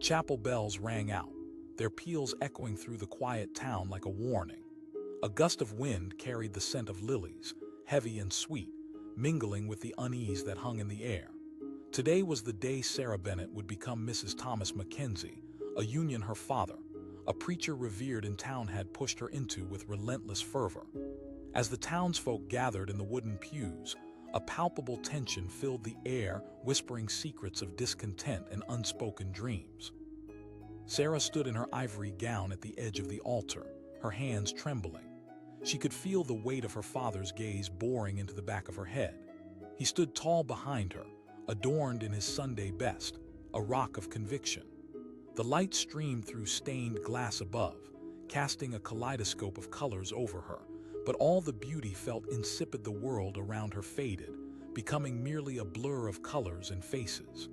chapel bells rang out, their peals echoing through the quiet town like a warning. A gust of wind carried the scent of lilies, heavy and sweet, mingling with the unease that hung in the air. Today was the day Sarah Bennett would become Mrs. Thomas McKenzie, a union her father, a preacher revered in town, had pushed her into with relentless fervor. As the townsfolk gathered in the wooden pews, a palpable tension filled the air, whispering secrets of discontent and unspoken dreams. Sarah stood in her ivory gown at the edge of the altar, her hands trembling. She could feel the weight of her father's gaze boring into the back of her head. He stood tall behind her, adorned in his Sunday best, a rock of conviction. The light streamed through stained glass above, casting a kaleidoscope of colors over her, but all the beauty felt insipid. The world around her faded, becoming merely a blur of colors and faces.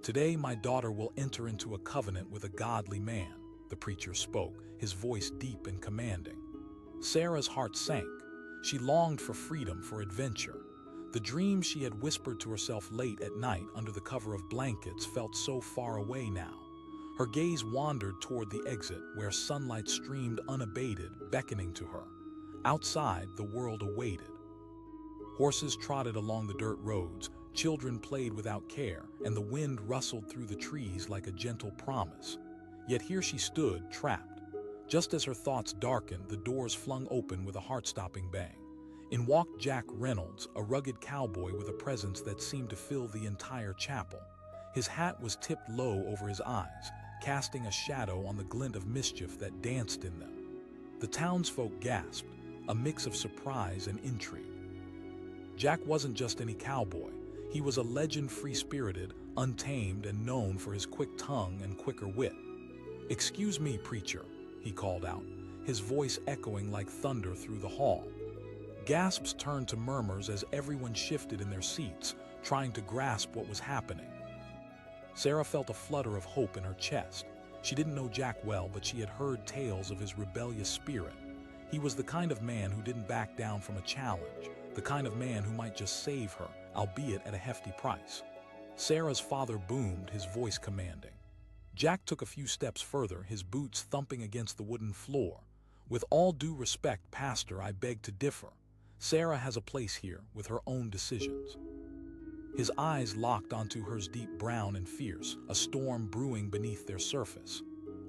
"Today my daughter will enter into a covenant with a godly man," the preacher spoke, his voice deep and commanding. Sarah's heart sank. She longed for freedom, for adventure. The dreams she had whispered to herself late at night under the cover of blankets felt so far away now. Her gaze wandered toward the exit, where sunlight streamed unabated, beckoning to her. Outside, the world awaited. Horses trotted along the dirt roads, children played without care, and the wind rustled through the trees like a gentle promise. Yet here she stood, trapped. Just as her thoughts darkened, the doors flung open with a heart-stopping bang. In walked Jack Reynolds, a rugged cowboy with a presence that seemed to fill the entire chapel. His hat was tipped low over his eyes, casting a shadow on the glint of mischief that danced in them. The townsfolk gasped, a mix of surprise and intrigue. Jack wasn't just any cowboy. He was a legend, free-spirited, untamed, and known for his quick tongue and quicker wit. "Excuse me, preacher," he called out, his voice echoing like thunder through the hall. Gasps turned to murmurs as everyone shifted in their seats, trying to grasp what was happening. Sarah felt a flutter of hope in her chest. She didn't know Jack well, but she had heard tales of his rebellious spirit. He was the kind of man who didn't back down from a challenge, the kind of man who might just save her, albeit at a hefty price. Sarah's father boomed, his voice commanding. Jack took a few steps further, his boots thumping against the wooden floor. "With all due respect, Pastor, I beg to differ. Sarah has a place here, with her own decisions." His eyes locked onto hers, deep brown and fierce, a storm brewing beneath their surface.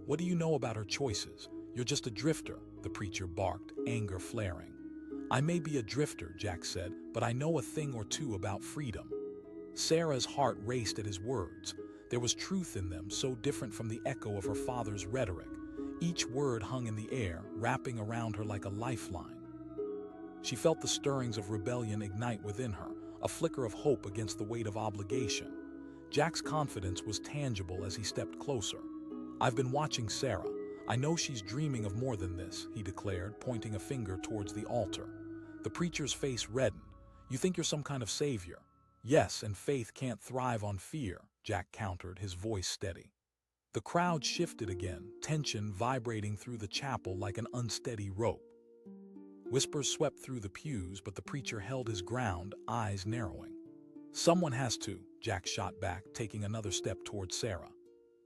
"What do you know about her choices? You're just a drifter," the preacher barked, anger flaring. "I may be a drifter," Jack said, "but I know a thing or two about freedom." Sarah's heart raced at his words. There was truth in them, so different from the echo of her father's rhetoric. Each word hung in the air, wrapping around her like a lifeline. She felt the stirrings of rebellion ignite within her, a flicker of hope against the weight of obligation. Jack's confidence was tangible as he stepped closer. "I've been watching Sarah. I know she's dreaming of more than this," he declared, pointing a finger towards the altar. The preacher's face reddened. "You think you're some kind of savior?" "Yes, and faith can't thrive on fear," Jack countered, his voice steady. The crowd shifted again, tension vibrating through the chapel like an unsteady rope. Whispers swept through the pews, but the preacher held his ground, eyes narrowing. "Someone has to," Jack shot back, taking another step toward Sarah.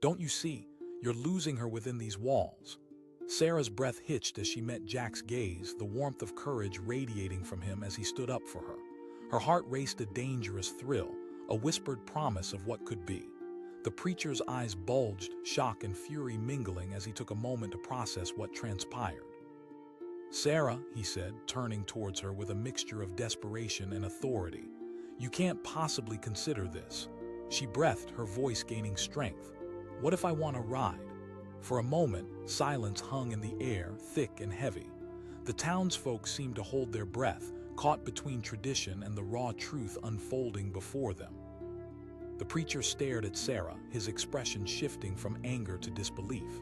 "Don't you see? You're losing her within these walls." Sarah's breath hitched as she met Jack's gaze, the warmth of courage radiating from him as he stood up for her. Her heart raced a dangerous thrill, a whispered promise of what could be. The preacher's eyes bulged, shock and fury mingling as he took a moment to process what transpired. "Sarah," he said, turning towards her with a mixture of desperation and authority, "you can't possibly consider this." She breathed, her voice gaining strength. "What if I want a ride?" For a moment, silence hung in the air, thick and heavy. The townsfolk seemed to hold their breath, caught between tradition and the raw truth unfolding before them. The preacher stared at Sarah, his expression shifting from anger to disbelief.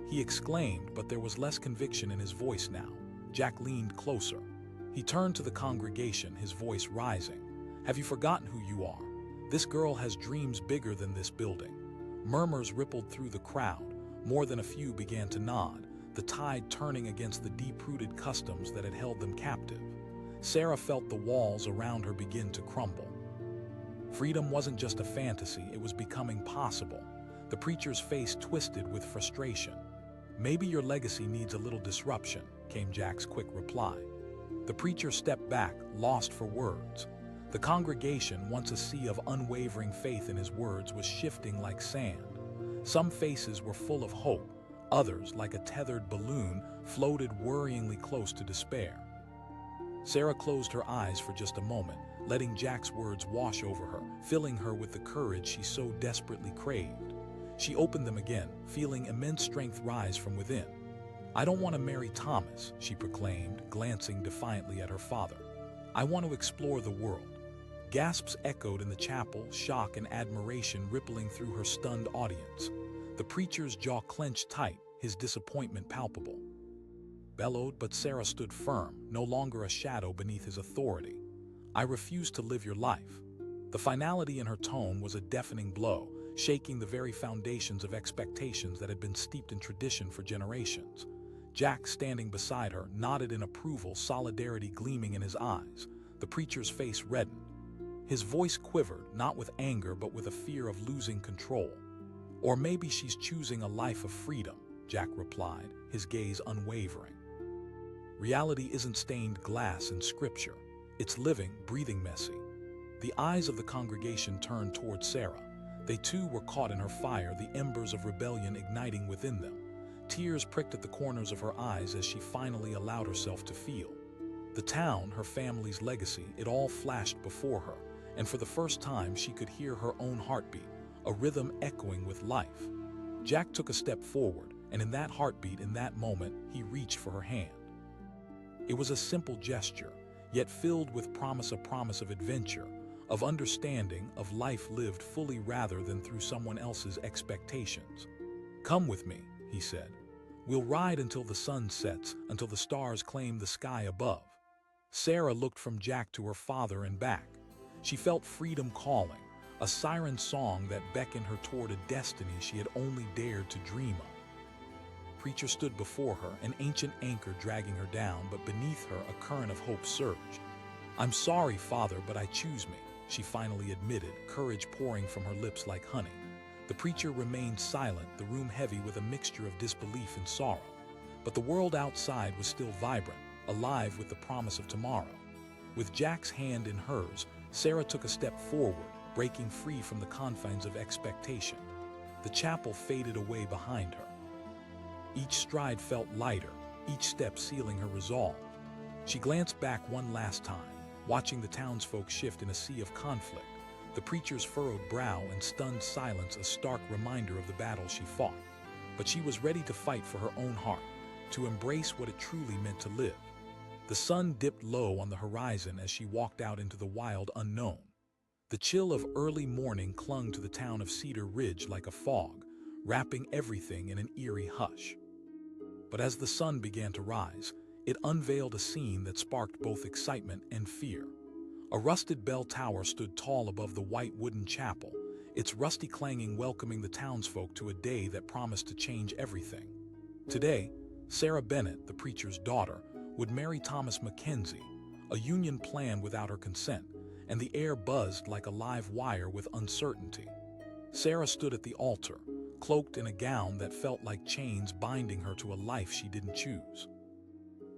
He exclaimed, but there was less conviction in his voice now. Jack leaned closer. He turned to the congregation, his voice rising. "Have you forgotten who you are? This girl has dreams bigger than this building." Murmurs rippled through the crowd. More than a few began to nod, the tide turning against the deep-rooted customs that had held them captive. Sarah felt the walls around her begin to crumble. Freedom wasn't just a fantasy, it was becoming possible. The preacher's face twisted with frustration. "Maybe your legacy needs a little disruption," came Jack's quick reply. The preacher stepped back, lost for words. The congregation, once a sea of unwavering faith in his words, was shifting like sand. Some faces were full of hope, others, like a tethered balloon, floated worryingly close to despair. Sarah closed her eyes for just a moment, letting Jack's words wash over her, filling her with the courage she so desperately craved. She opened them again, feeling immense strength rise from within. "I don't want to marry Thomas," she proclaimed, glancing defiantly at her father. "I want to explore the world." Gasps echoed in the chapel, shock and admiration rippling through her stunned audience. The preacher's jaw clenched tight, his disappointment palpable. Bellowed, but Sarah stood firm, no longer a shadow beneath his authority. "I refuse to live your life." The finality in her tone was a deafening blow, shaking the very foundations of expectations that had been steeped in tradition for generations. Jack, standing beside her, nodded in approval, solidarity gleaming in his eyes. The preacher's face reddened. His voice quivered, not with anger but with a fear of losing control. "Or maybe she's choosing a life of freedom," Jack replied, his gaze unwavering. "Reality isn't stained glass in scripture. It's living, breathing messy." The eyes of the congregation turned toward Sarah. They too were caught in her fire, the embers of rebellion igniting within them. Tears pricked at the corners of her eyes as she finally allowed herself to feel. The town, her family's legacy, it all flashed before her, and for the first time she could hear her own heartbeat, a rhythm echoing with life. Jack took a step forward, and in that heartbeat, in that moment, he reached for her hand. It was a simple gesture, yet filled with promise, a promise of adventure, of understanding, of life lived fully rather than through someone else's expectations. "Come with me," he said. "We'll ride until the sun sets, until the stars claim the sky above." Sarah looked from Jack to her father and back. She felt freedom calling, a siren song that beckoned her toward a destiny she had only dared to dream of. Preacher stood before her, an ancient anchor dragging her down, but beneath her a current of hope surged. "I'm sorry, Father, but I choose me," she finally admitted, courage pouring from her lips like honey. The preacher remained silent, the room heavy with a mixture of disbelief and sorrow. But the world outside was still vibrant, alive with the promise of tomorrow. With Jack's hand in hers, Sarah took a step forward, breaking free from the confines of expectation. The chapel faded away behind her. Each stride felt lighter, each step sealing her resolve. She glanced back one last time, watching the townsfolk shift in a sea of conflict, the preacher's furrowed brow and stunned silence a stark reminder of the battle she fought. But she was ready to fight for her own heart, to embrace what it truly meant to live. The sun dipped low on the horizon as she walked out into the wild unknown. The chill of early morning clung to the town of Cedar Ridge like a fog, wrapping everything in an eerie hush. But as the sun began to rise, it unveiled a scene that sparked both excitement and fear. A rusted bell tower stood tall above the white wooden chapel, its rusty clanging welcoming the townsfolk to a day that promised to change everything. Today, Sarah Bennett, the preacher's daughter, would marry Thomas McKenzie, a union planned without her consent, and the air buzzed like a live wire with uncertainty. Sarah stood at the altar, cloaked in a gown that felt like chains binding her to a life she didn't choose.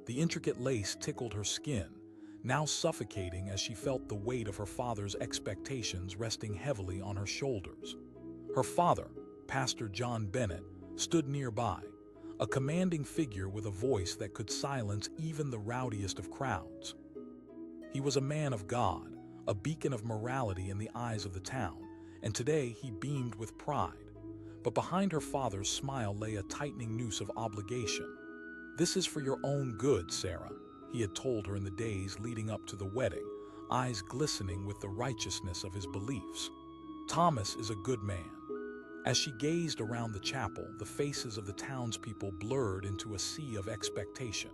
The intricate lace tickled her skin, now suffocating as she felt the weight of her father's expectations resting heavily on her shoulders. Her father, Pastor John Bennett, stood nearby, a commanding figure with a voice that could silence even the rowdiest of crowds. He was a man of God, a beacon of morality in the eyes of the town, and today he beamed with pride. But behind her father's smile lay a tightening noose of obligation. "This is for your own good, Sarah," he had told her in the days leading up to the wedding, eyes glistening with the righteousness of his beliefs. "Thomas is a good man." As she gazed around the chapel, the faces of the townspeople blurred into a sea of expectation.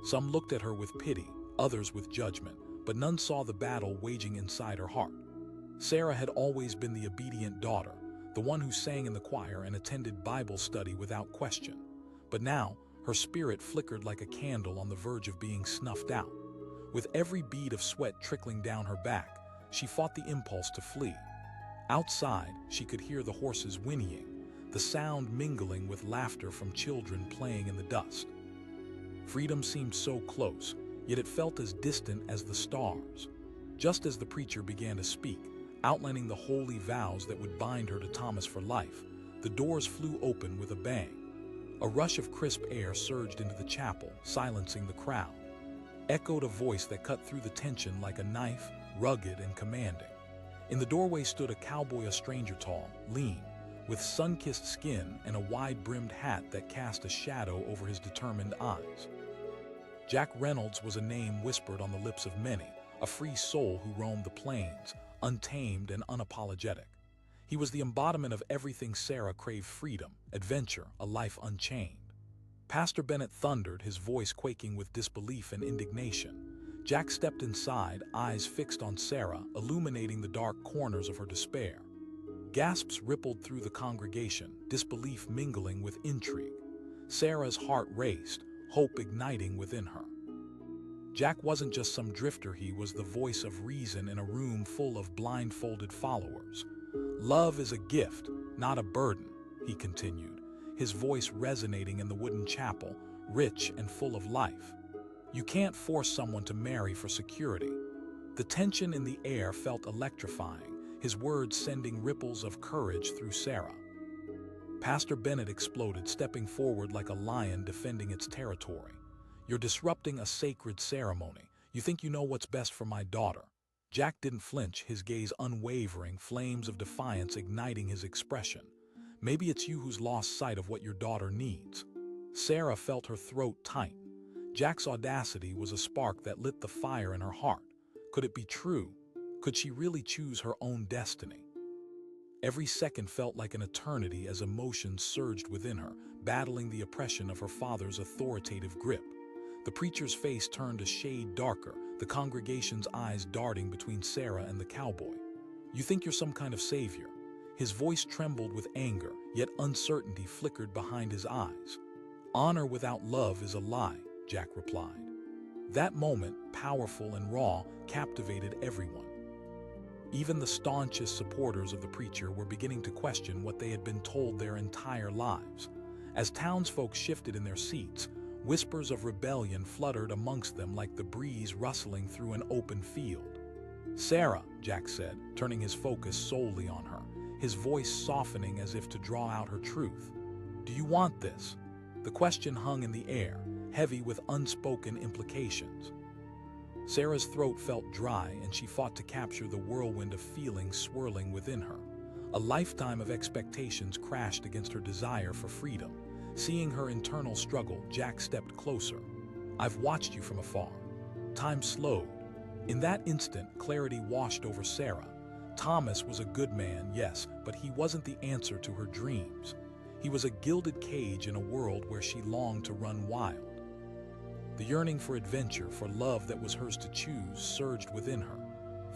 Some looked at her with pity, others with judgment, but none saw the battle waging inside her heart. Sarah had always been the obedient daughter, the one who sang in the choir and attended Bible study without question. But now, her spirit flickered like a candle on the verge of being snuffed out. With every bead of sweat trickling down her back, she fought the impulse to flee. Outside, she could hear the horses whinnying, the sound mingling with laughter from children playing in the dust. Freedom seemed so close, yet it felt as distant as the stars. Just as the preacher began to speak, outlining the holy vows that would bind her to Thomas for life, the doors flew open with a bang. A rush of crisp air surged into the chapel, silencing the crowd. Echoed a voice that cut through the tension like a knife, rugged and commanding. In the doorway stood a cowboy, a stranger tall, lean, with sun-kissed skin and a wide-brimmed hat that cast a shadow over his determined eyes. Jack Reynolds was a name whispered on the lips of many, a free soul who roamed the plains, untamed and unapologetic. He was the embodiment of everything Sarah craved: freedom, adventure, a life unchained. Pastor Bennett thundered, his voice quaking with disbelief and indignation. Jack stepped inside, eyes fixed on Sarah, illuminating the dark corners of her despair. Gasps rippled through the congregation, disbelief mingling with intrigue. Sarah's heart raced, hope igniting within her. Jack wasn't just some drifter, he was the voice of reason in a room full of blindfolded followers. Love is a gift, not a burden, he continued, his voice resonating in the wooden chapel, rich and full of life. You can't force someone to marry for security. The tension in the air felt electrifying, his words sending ripples of courage through Sarah. Pastor Bennett exploded, stepping forward like a lion defending its territory. You're disrupting a sacred ceremony. You think you know what's best for my daughter. Jack didn't flinch, his gaze unwavering, flames of defiance igniting his expression. Maybe it's you who's lost sight of what your daughter needs. Sarah felt her throat tighten. Jack's audacity was a spark that lit the fire in her heart. Could it be true? Could she really choose her own destiny? Every second felt like an eternity as emotions surged within her, battling the oppression of her father's authoritative grip. The preacher's face turned a shade darker, the congregation's eyes darting between Sarah and the cowboy. You think you're some kind of savior? His voice trembled with anger, yet uncertainty flickered behind his eyes. Honor without love is a lie, Jack replied. That moment, powerful and raw, captivated everyone. Even the staunchest supporters of the preacher were beginning to question what they had been told their entire lives. As townsfolk shifted in their seats, whispers of rebellion fluttered amongst them like the breeze rustling through an open field. Sarah, Jack said, turning his focus solely on her, his voice softening as if to draw out her truth. Do you want this? The question hung in the air, heavy with unspoken implications. Sarah's throat felt dry, and she fought to capture the whirlwind of feelings swirling within her. A lifetime of expectations crashed against her desire for freedom. Seeing her internal struggle, Jack stepped closer. I've watched you from afar. Time slowed. In that instant, clarity washed over Sarah. Thomas was a good man, yes, but he wasn't the answer to her dreams. He was a gilded cage in a world where she longed to run wild. The yearning for adventure, for love that was hers to choose, surged within her.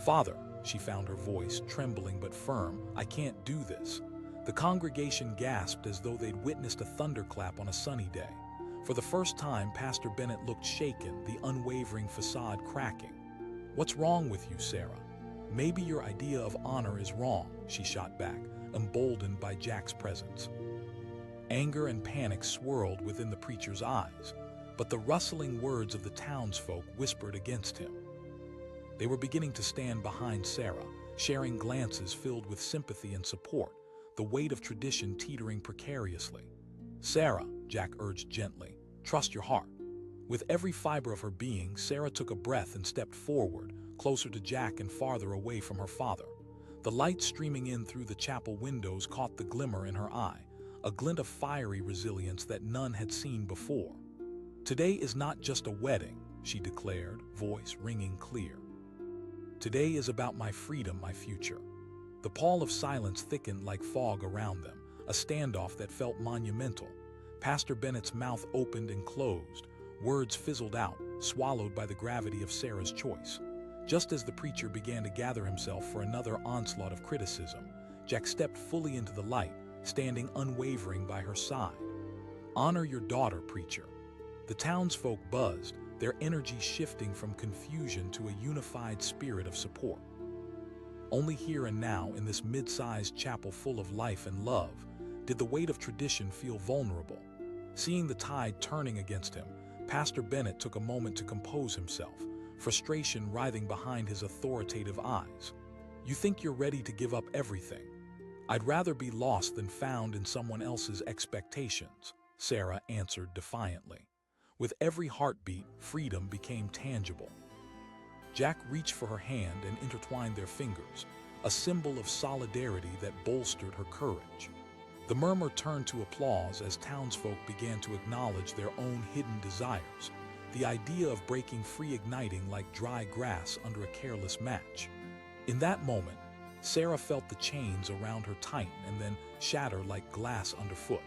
Father, she found her voice, trembling but firm, I can't do this. The congregation gasped as though they'd witnessed a thunderclap on a sunny day. For the first time, Pastor Bennett looked shaken, the unwavering facade cracking. What's wrong with you, Sarah? Maybe your idea of honor is wrong, she shot back, emboldened by Jack's presence. Anger and panic swirled within the preacher's eyes, but the rustling words of the townsfolk whispered against him. They were beginning to stand behind Sarah, sharing glances filled with sympathy and support, the weight of tradition teetering precariously. Sarah, Jack urged gently, trust your heart. With every fiber of her being, Sarah took a breath and stepped forward, closer to Jack and farther away from her father. The light streaming in through the chapel windows caught the glimmer in her eye, a glint of fiery resilience that none had seen before. Today is not just a wedding, she declared, voice ringing clear. Today is about my freedom, my future. The pall of silence thickened like fog around them, a standoff that felt monumental. Pastor Bennett's mouth opened and closed, words fizzled out, swallowed by the gravity of Sarah's choice. Just as the preacher began to gather himself for another onslaught of criticism, Jack stepped fully into the light, standing unwavering by her side. Honor your daughter, preacher. The townsfolk buzzed, their energy shifting from confusion to a unified spirit of support. Only here and now, in this mid-sized chapel full of life and love, did the weight of tradition feel vulnerable. Seeing the tide turning against him, Pastor Bennett took a moment to compose himself, frustration writhing behind his authoritative eyes. "You think you're ready to give up everything? I'd rather be lost than found in someone else's expectations," Sarah answered defiantly. With every heartbeat, freedom became tangible. Jack reached for her hand and intertwined their fingers, a symbol of solidarity that bolstered her courage. The murmur turned to applause as townsfolk began to acknowledge their own hidden desires, the idea of breaking free igniting like dry grass under a careless match. In that moment, Sarah felt the chains around her tighten and then shatter like glass underfoot.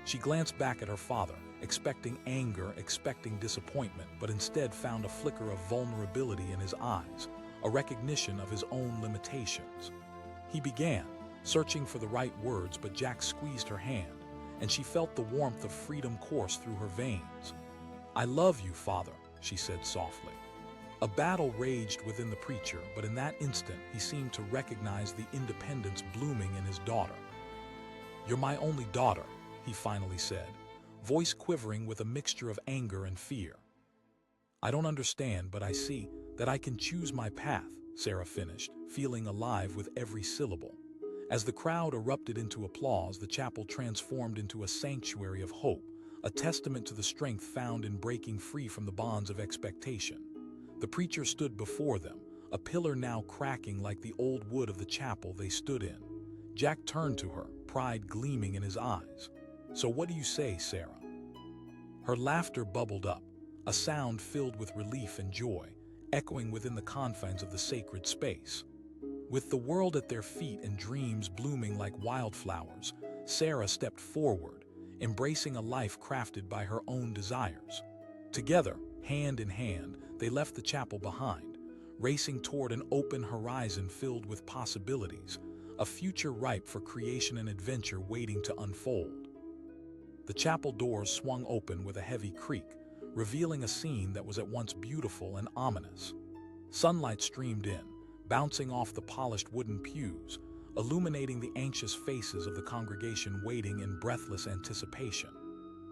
She glanced back at her father, expecting anger, expecting disappointment, but instead found a flicker of vulnerability in his eyes, a recognition of his own limitations. He began, searching for the right words, but Jack squeezed her hand, and she felt the warmth of freedom course through her veins. "I love you, Father," she said softly. A battle raged within the preacher, but in that instant he seemed to recognize the independence blooming in his daughter. "You're my only daughter," he finally said, voice quivering with a mixture of anger and fear. "I don't understand, but I see that I can choose my path," Sarah finished, feeling alive with every syllable. As the crowd erupted into applause, the chapel transformed into a sanctuary of hope, a testament to the strength found in breaking free from the bonds of expectation. The preacher stood before them, a pillar now cracking like the old wood of the chapel they stood in. Jack turned to her, pride gleaming in his eyes. "So what do you say, Sarah?" Her laughter bubbled up, a sound filled with relief and joy, echoing within the confines of the sacred space. With the world at their feet and dreams blooming like wildflowers, Sarah stepped forward, embracing a life crafted by her own desires. Together, hand in hand, they left the chapel behind, racing toward an open horizon filled with possibilities, a future ripe for creation and adventure waiting to unfold. The chapel doors swung open with a heavy creak, revealing a scene that was at once beautiful and ominous. Sunlight streamed in, bouncing off the polished wooden pews, illuminating the anxious faces of the congregation waiting in breathless anticipation.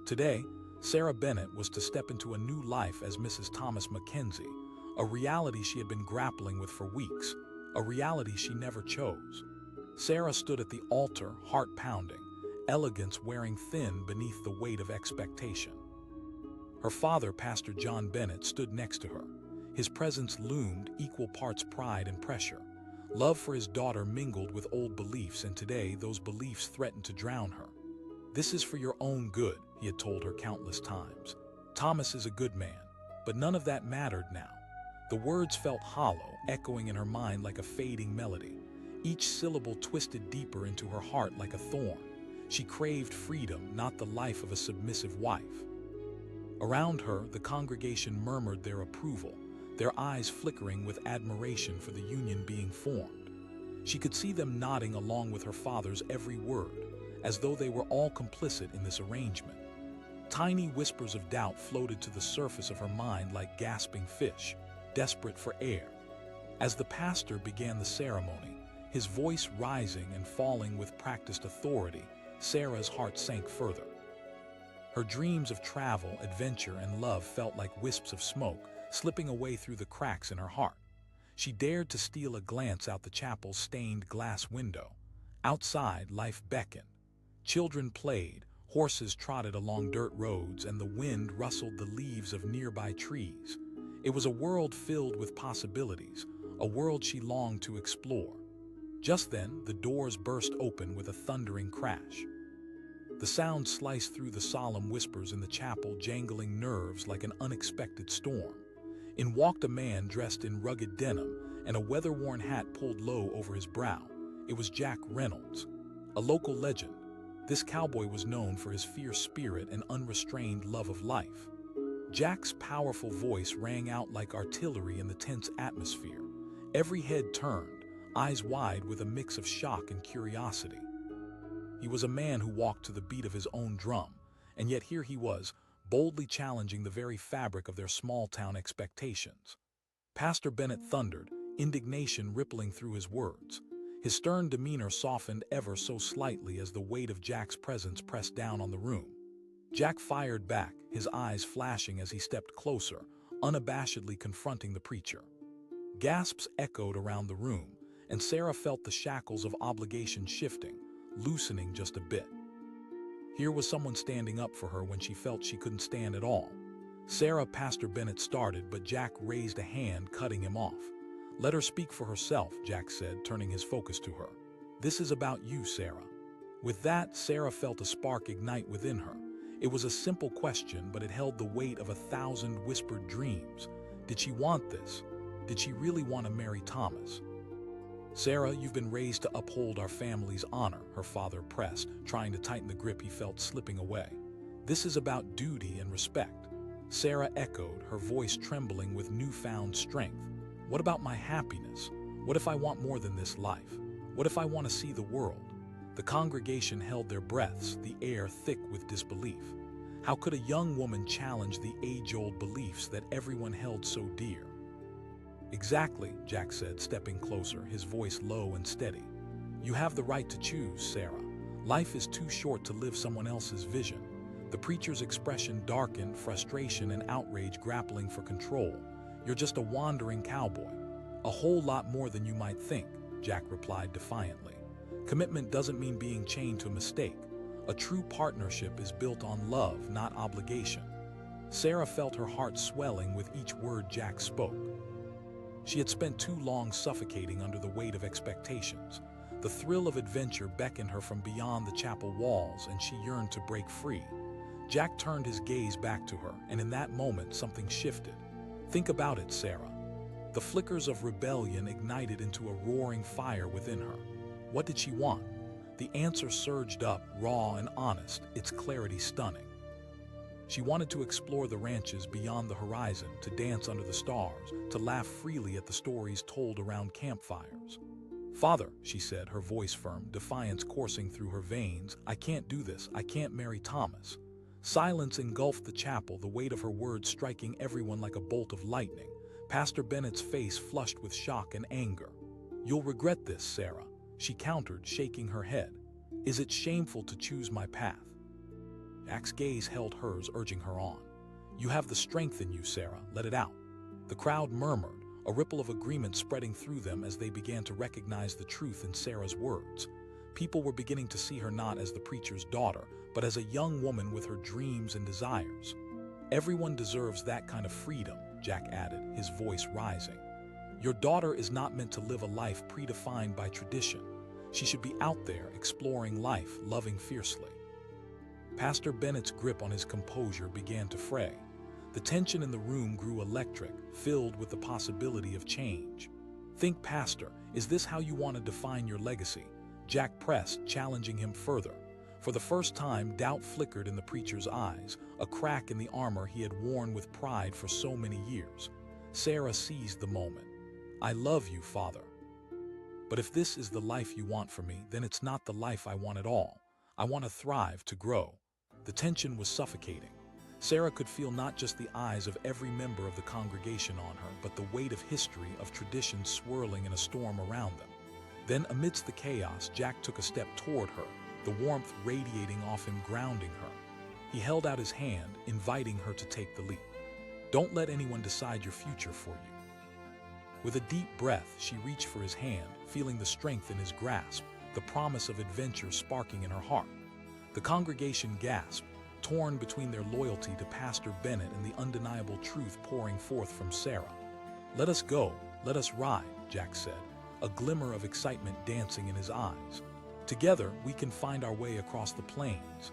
Today, Sarah Bennett was to step into a new life as Mrs. Thomas McKenzie, a reality she had been grappling with for weeks, a reality she never chose. Sarah stood at the altar, heart pounding, elegance wearing thin beneath the weight of expectation. Her father, Pastor John Bennett, stood next to her. His presence loomed, equal parts pride and pressure. Love for his daughter mingled with old beliefs, and today those beliefs threatened to drown her. "This is for your own good," he had told her countless times. "Thomas is a good man," but none of that mattered now. The words felt hollow, echoing in her mind like a fading melody. Each syllable twisted deeper into her heart like a thorn. She craved freedom, not the life of a submissive wife. Around her, the congregation murmured their approval, their eyes flickering with admiration for the union being formed. She could see them nodding along with her father's every word, as though they were all complicit in this arrangement. Tiny whispers of doubt floated to the surface of her mind like gasping fish, desperate for air. As the pastor began the ceremony, his voice rising and falling with practiced authority, Sarah's heart sank further. Her dreams of travel, adventure, and love felt like wisps of smoke, slipping away through the cracks in her heart. She dared to steal a glance out the chapel's stained glass window. Outside, life beckoned. Children played, horses trotted along dirt roads, and the wind rustled the leaves of nearby trees. It was a world filled with possibilities, a world she longed to explore. Just then, the doors burst open with a thundering crash. The sound sliced through the solemn whispers in the chapel, jangling nerves like an unexpected storm. In walked a man dressed in rugged denim and a weather-worn hat pulled low over his brow. It was Jack Reynolds, a local legend. This cowboy was known for his fierce spirit and unrestrained love of life. Jack's powerful voice rang out like artillery in the tense atmosphere. Every head turned, eyes wide with a mix of shock and curiosity. He was a man who walked to the beat of his own drum, and yet here he was, boldly challenging the very fabric of their small-town expectations. Pastor Bennett thundered, indignation rippling through his words. His stern demeanor softened ever so slightly as the weight of Jack's presence pressed down on the room. Jack fired back, his eyes flashing as he stepped closer, unabashedly confronting the preacher. Gasps echoed around the room, and Sarah felt the shackles of obligation shifting, loosening just a bit. Here was someone standing up for her when she felt she couldn't stand at all. Sarah, Pastor Bennett started, but Jack raised a hand, cutting him off. "Let her speak for herself," Jack said, turning his focus to her. "This is about you, Sarah." With that, Sarah felt a spark ignite within her. It was a simple question, but it held the weight of 1,000 whispered dreams. Did she want this? Did she really want to marry Thomas? "Sarah, you've been raised to uphold our family's honor," her father pressed, trying to tighten the grip he felt slipping away. "This is about duty and respect." Sarah echoed, her voice trembling with newfound strength. "What about my happiness? What if I want more than this life? What if I want to see the world?" The congregation held their breaths, the air thick with disbelief. How could a young woman challenge the age-old beliefs that everyone held so dear? "Exactly," Jack said, stepping closer, his voice low and steady. "You have the right to choose, Sarah. Life is too short to live someone else's vision." The preacher's expression darkened, frustration and outrage grappling for control. "You're just a wandering cowboy." "A whole lot more than you might think," Jack replied defiantly. "Commitment doesn't mean being chained to a mistake. A true partnership is built on love, not obligation." Sarah felt her heart swelling with each word Jack spoke. She had spent too long suffocating under the weight of expectations. The thrill of adventure beckoned her from beyond the chapel walls, and she yearned to break free. Jack turned his gaze back to her, and in that moment something shifted. "Think about it, Sarah." The flickers of rebellion ignited into a roaring fire within her. What did she want? The answer surged up, raw and honest, its clarity stunning. She wanted to explore the ranches beyond the horizon, to dance under the stars, to laugh freely at the stories told around campfires. "Father," she said, her voice firm, defiance coursing through her veins, "I can't do this. I can't marry Thomas." Silence engulfed the chapel, the weight of her words striking everyone like a bolt of lightning. Pastor Bennett's face flushed with shock and anger. "You'll regret this, Sarah," she countered, shaking her head. "Is it shameful to choose my path?" Jack's gaze held hers, urging her on. "You have the strength in you, Sarah. Let it out." The crowd murmured, a ripple of agreement spreading through them as they began to recognize the truth in Sarah's words. People were beginning to see her not as the preacher's daughter, but as a young woman with her dreams and desires. "Everyone deserves that kind of freedom," Jack added, his voice rising. "Your daughter is not meant to live a life predefined by tradition. She should be out there, exploring life, loving fiercely." Pastor Bennett's grip on his composure began to fray. The tension in the room grew electric, filled with the possibility of change. "Think, Pastor, is this how you want to define your legacy?" Jack pressed, challenging him further. For the first time, doubt flickered in the preacher's eyes, a crack in the armor he had worn with pride for so many years. Sarah seized the moment. "I love you, Father. But if this is the life you want for me, then it's not the life I want at all. I want to thrive, to grow." The tension was suffocating. Sarah could feel not just the eyes of every member of the congregation on her, but the weight of history, of tradition swirling in a storm around them. Then, amidst the chaos, Jack took a step toward her, the warmth radiating off him, grounding her. He held out his hand, inviting her to take the leap. "Don't let anyone decide your future for you." With a deep breath, she reached for his hand, feeling the strength in his grasp, the promise of adventure sparking in her heart. The congregation gasped, torn between their loyalty to Pastor Bennett and the undeniable truth pouring forth from Sarah. "Let us go, let us ride," Jack said, a glimmer of excitement dancing in his eyes. "Together, we can find our way across the plains."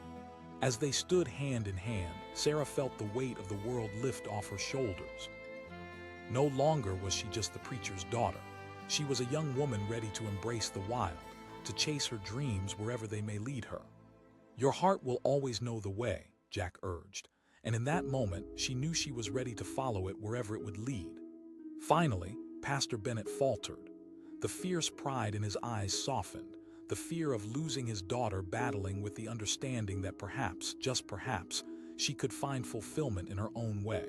As they stood hand in hand, Sarah felt the weight of the world lift off her shoulders. No longer was she just the preacher's daughter. She was a young woman ready to embrace the wild, to chase her dreams wherever they may lead her. "Your heart will always know the way," Jack urged, and in that moment, she knew she was ready to follow it wherever it would lead. Finally, Pastor Bennett faltered. The fierce pride in his eyes softened, the fear of losing his daughter battling with the understanding that perhaps, just perhaps, she could find fulfillment in her own way.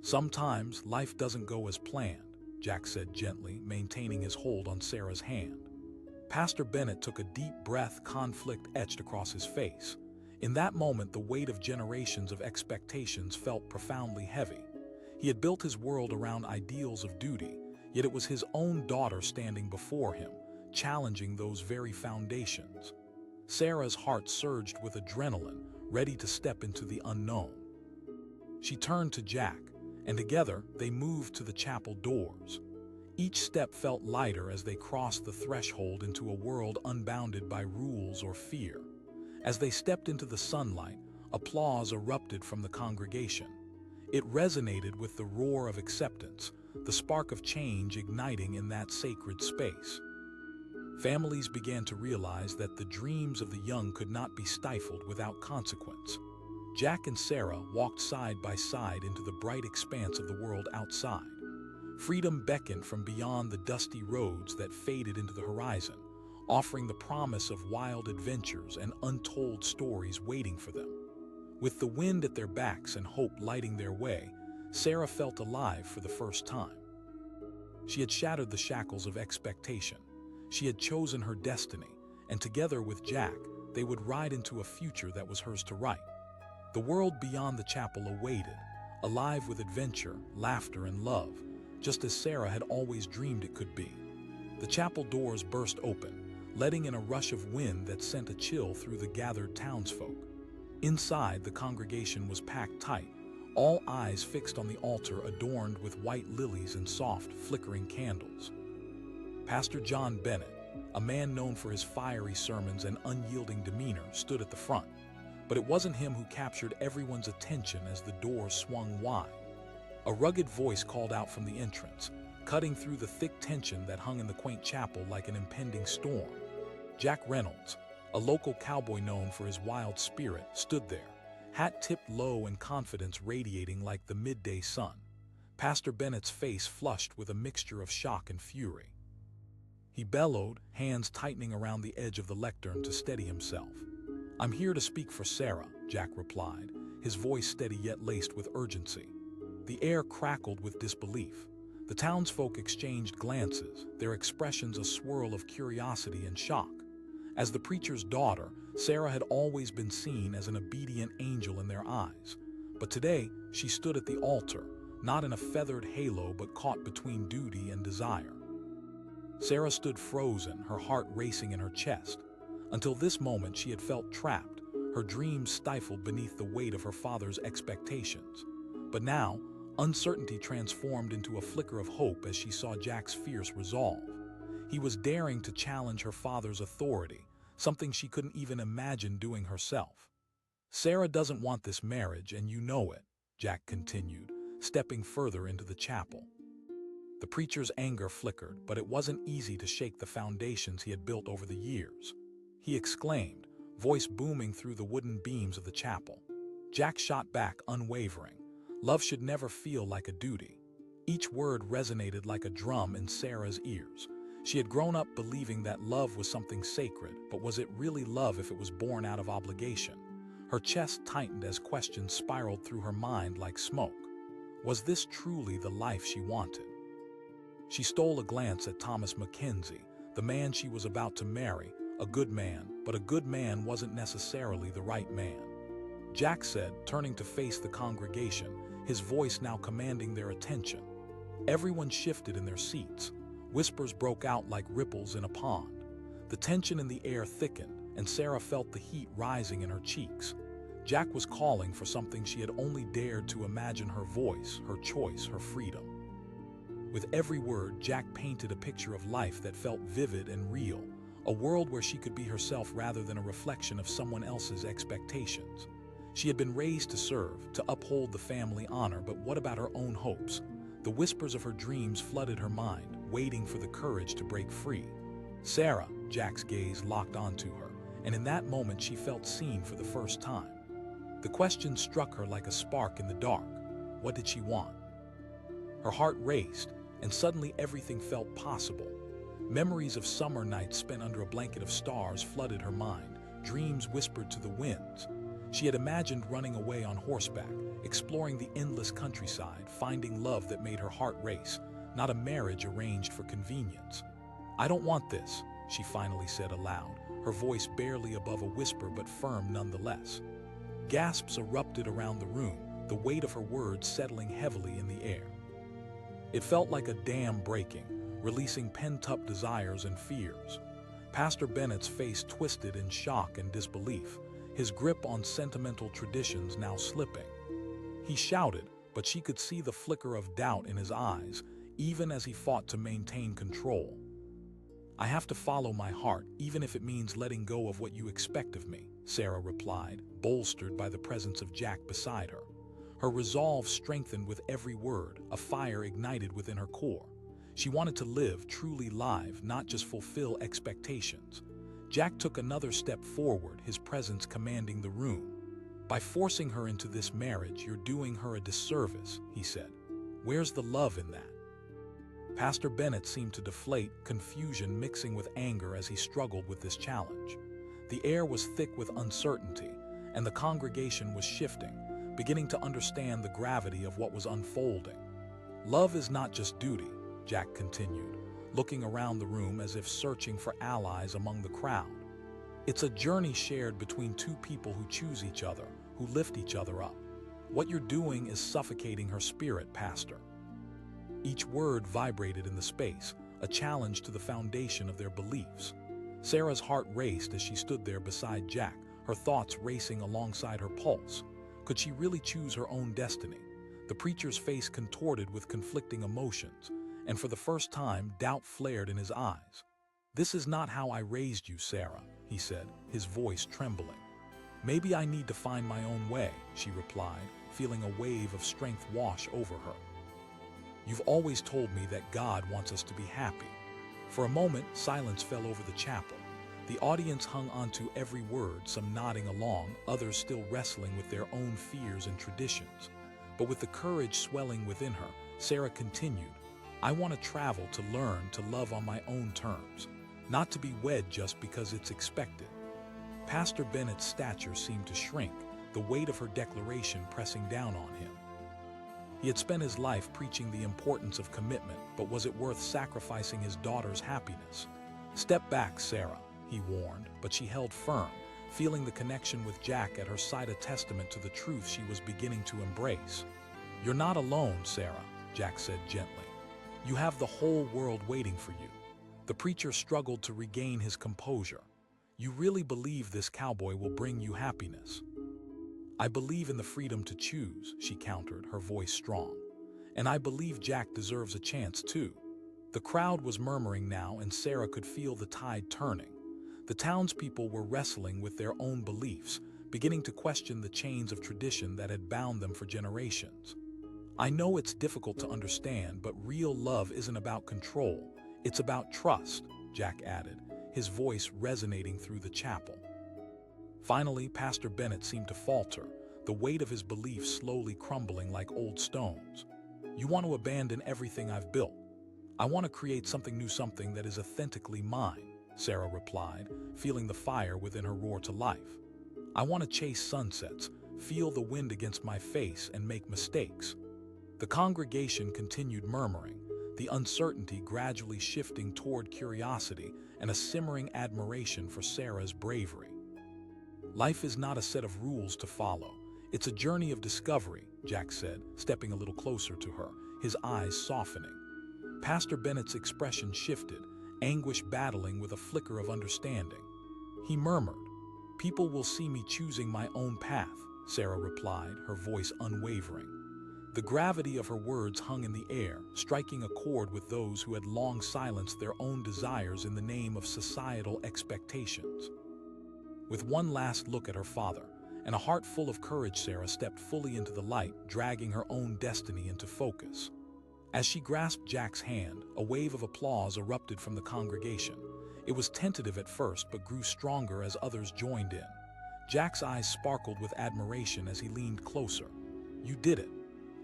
Sometimes life doesn't go as planned. Jack said gently, maintaining his hold on Sarah's hand. Pastor Bennett took a deep breath, conflict etched across his face. In that moment, the weight of generations of expectations felt profoundly heavy. He had built his world around ideals of duty, yet it was his own daughter standing before him, challenging those very foundations. Sarah's heart surged with adrenaline, ready to step into the unknown. She turned to Jack, and together they moved to the chapel doors. Each step felt lighter as they crossed the threshold into a world unbounded by rules or fear. As they stepped into the sunlight, applause erupted from the congregation. It resonated with the roar of acceptance, the spark of change igniting in that sacred space. Families began to realize that the dreams of the young could not be stifled without consequence. Jack and Sarah walked side by side into the bright expanse of the world outside. Freedom beckoned from beyond the dusty roads that faded into the horizon, offering the promise of wild adventures and untold stories waiting for them. With the wind at their backs and hope lighting their way, Sarah felt alive for the first time. She had shattered the shackles of expectation. She had chosen her destiny, and together with Jack, they would ride into a future that was hers to write. The world beyond the chapel awaited, alive with adventure, laughter, and love, just as Sarah had always dreamed it could be. The chapel doors burst open, letting in a rush of wind that sent a chill through the gathered townsfolk. Inside, the congregation was packed tight, all eyes fixed on the altar adorned with white lilies and soft, flickering candles. Pastor John Bennett, a man known for his fiery sermons and unyielding demeanor, stood at the front. But it wasn't him who captured everyone's attention as the doors swung wide. A rugged voice called out from the entrance, cutting through the thick tension that hung in the quaint chapel like an impending storm. Jack Reynolds, a local cowboy known for his wild spirit, stood there, hat tipped low and confidence radiating like the midday sun. Pastor Bennett's face flushed with a mixture of shock and fury. He bellowed, hands tightening around the edge of the lectern to steady himself. "I'm here to speak for Sarah," Jack replied, his voice steady yet laced with urgency. The air crackled with disbelief. The townsfolk exchanged glances, their expressions a swirl of curiosity and shock. As the preacher's daughter, Sarah had always been seen as an obedient angel in their eyes. But today, she stood at the altar, not in a feathered halo but caught between duty and desire. Sarah stood frozen, her heart racing in her chest. Until this moment, she had felt trapped, her dreams stifled beneath the weight of her father's expectations. But now, uncertainty transformed into a flicker of hope as she saw Jack's fierce resolve. He was daring to challenge her father's authority, something she couldn't even imagine doing herself. "Sarah doesn't want this marriage, and you know it," Jack continued, stepping further into the chapel. The preacher's anger flickered, but it wasn't easy to shake the foundations he had built over the years. He exclaimed, voice booming through the wooden beams of the chapel. Jack shot back, unwavering. Love should never feel like a duty. Each word resonated like a drum in Sarah's ears. She had grown up believing that love was something sacred, but was it really love if it was born out of obligation? Her chest tightened as questions spiraled through her mind like smoke. Was this truly the life she wanted? She stole a glance at Thomas McKenzie, the man she was about to marry, a good man, but a good man wasn't necessarily the right man. Jack said, turning to face the congregation, his voice now commanding their attention. Everyone shifted in their seats. Whispers broke out like ripples in a pond. The tension in the air thickened, and Sarah felt the heat rising in her cheeks. Jack was calling for something she had only dared to imagine: her voice, her choice, her freedom. With every word, Jack painted a picture of life that felt vivid and real, a world where she could be herself rather than a reflection of someone else's expectations. She had been raised to serve, to uphold the family honor, but what about her own hopes? The whispers of her dreams flooded her mind, waiting for the courage to break free. "Sarah," Jack's gaze locked onto her, and in that moment she felt seen for the first time. The question struck her like a spark in the dark. What did she want? Her heart raced, and suddenly everything felt possible. Memories of summer nights spent under a blanket of stars flooded her mind, dreams whispered to the winds. She had imagined running away on horseback, exploring the endless countryside, finding love that made her heart race. not a marriage arranged for convenience. "I don't want this," she finally said aloud, her voice barely above a whisper but firm nonetheless. Gasps erupted around the room, the weight of her words settling heavily in the air. It felt like a dam breaking, releasing pent-up desires and fears. Pastor Bennett's face twisted in shock and disbelief, his grip on sentimental traditions now slipping. He shouted, but she could see the flicker of doubt in his eyes, even as he fought to maintain control. "I have to follow my heart, even if it means letting go of what you expect of me," Sarah replied, bolstered by the presence of Jack beside her. Her resolve strengthened with every word, a fire ignited within her core. She wanted to live truly live, not just fulfill expectations. Jack took another step forward, his presence commanding the room. "By forcing her into this marriage, you're doing her a disservice," he said. "Where's the love in that?" Pastor Bennett seemed to deflate, confusion mixing with anger as he struggled with this challenge. The air was thick with uncertainty, and the congregation was shifting, beginning to understand the gravity of what was unfolding. "Love is not just duty," Jack continued, looking around the room as if searching for allies among the crowd. "It's a journey shared between two people who choose each other, who lift each other up. What you're doing is suffocating her spirit, Pastor." Each word vibrated in the space, a challenge to the foundation of their beliefs. Sarah's heart raced as she stood there beside Jack, her thoughts racing alongside her pulse. Could she really choose her own destiny? The preacher's face contorted with conflicting emotions, and for the first time, doubt flared in his eyes. "This is not how I raised you, Sarah," he said, his voice trembling. "Maybe I need to find my own way," she replied, feeling a wave of strength wash over her. "You've always told me that God wants us to be happy." For a moment, silence fell over the chapel. The audience hung onto every word, some nodding along, others still wrestling with their own fears and traditions. But with the courage swelling within her, Sarah continued, "I want to travel to learn to love on my own terms, not to be wed just because it's expected." Pastor Bennett's stature seemed to shrink, the weight of her declaration pressing down on him. He had spent his life preaching the importance of commitment, but was it worth sacrificing his daughter's happiness? "Step back, Sarah," he warned, but she held firm, feeling the connection with Jack at her side, a testament to the truth she was beginning to embrace. "You're not alone, Sarah," Jack said gently. "You have the whole world waiting for you." The preacher struggled to regain his composure. "You really believe this cowboy will bring you happiness?" "I believe in the freedom to choose," she countered, her voice strong. "And I believe Jack deserves a chance too." The crowd was murmuring now, and Sarah could feel the tide turning. The townspeople were wrestling with their own beliefs, beginning to question the chains of tradition that had bound them for generations. "I know it's difficult to understand, but real love isn't about control. It's about trust," Jack added, his voice resonating through the chapel. Finally, Pastor Bennett seemed to falter, the weight of his beliefs slowly crumbling like old stones. "You want to abandon everything I've built. I want to create something new, something that is authentically mine," Sarah replied, feeling the fire within her roar to life. "I want to chase sunsets, feel the wind against my face, and make mistakes." The congregation continued murmuring, the uncertainty gradually shifting toward curiosity and a simmering admiration for Sarah's bravery. "Life is not a set of rules to follow. It's a journey of discovery," Jack said, stepping a little closer to her, his eyes softening. Pastor Bennett's expression shifted, anguish battling with a flicker of understanding. He murmured, "People will see me choosing my own path," Sarah replied, her voice unwavering. The gravity of her words hung in the air, striking a chord with those who had long silenced their own desires in the name of societal expectations. With one last look at her father, and a heart full of courage, Sarah stepped fully into the light, dragging her own destiny into focus. As she grasped Jack's hand, a wave of applause erupted from the congregation. It was tentative at first, but grew stronger as others joined in. Jack's eyes sparkled with admiration as he leaned closer. "You did it."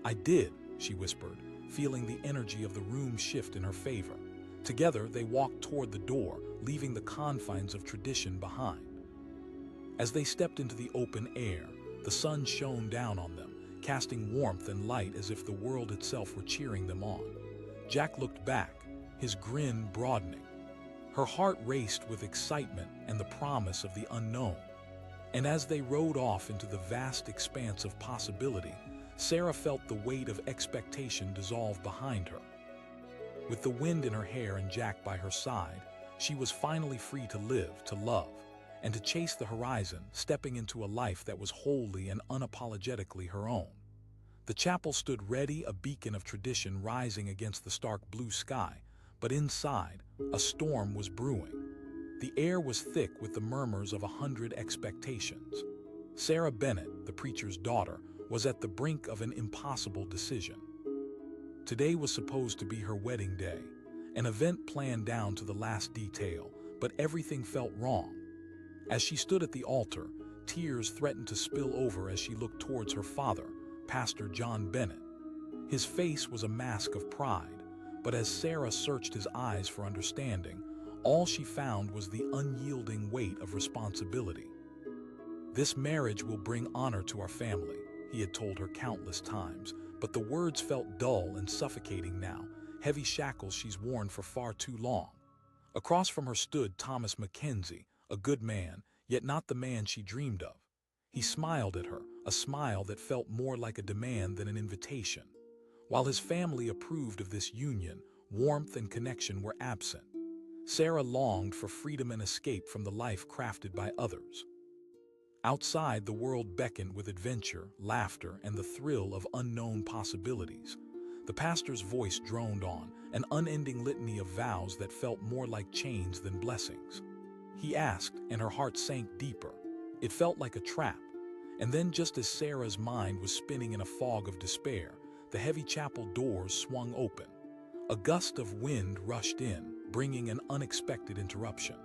"I did," she whispered, feeling the energy of the room shift in her favor. Together, they walked toward the door, leaving the confines of tradition behind. As they stepped into the open air, the sun shone down on them, casting warmth and light as if the world itself were cheering them on. Jack looked back, his grin broadening. Her heart raced with excitement and the promise of the unknown. And as they rode off into the vast expanse of possibility, Sarah felt the weight of expectation dissolve behind her. With the wind in her hair and Jack by her side, she was finally free to live, to love, and to chase the horizon, stepping into a life that was wholly and unapologetically her own. The chapel stood ready, a beacon of tradition rising against the stark blue sky, but inside, a storm was brewing. The air was thick with the murmurs of 100 expectations. Sarah Bennett, the preacher's daughter, was at the brink of an impossible decision. Today was supposed to be her wedding day, an event planned down to the last detail, but everything felt wrong. As she stood at the altar, tears threatened to spill over as she looked towards her father, Pastor John Bennett. His face was a mask of pride, but as Sarah searched his eyes for understanding, all she found was the unyielding weight of responsibility. "This marriage will bring honor to our family," he had told her countless times, but the words felt dull and suffocating now, heavy shackles she's worn for far too long. Across from her stood Thomas McKenzie, a good man, yet not the man she dreamed of. He smiled at her, a smile that felt more like a demand than an invitation. While his family approved of this union, warmth and connection were absent. Sarah longed for freedom and escape from the life crafted by others. Outside, the world beckoned with adventure, laughter, and the thrill of unknown possibilities. The pastor's voice droned on, an unending litany of vows that felt more like chains than blessings. He asked, and her heart sank deeper. It felt like a trap. And then, just as Sarah's mind was spinning in a fog of despair, the heavy chapel doors swung open. A gust of wind rushed in, bringing an unexpected interruption.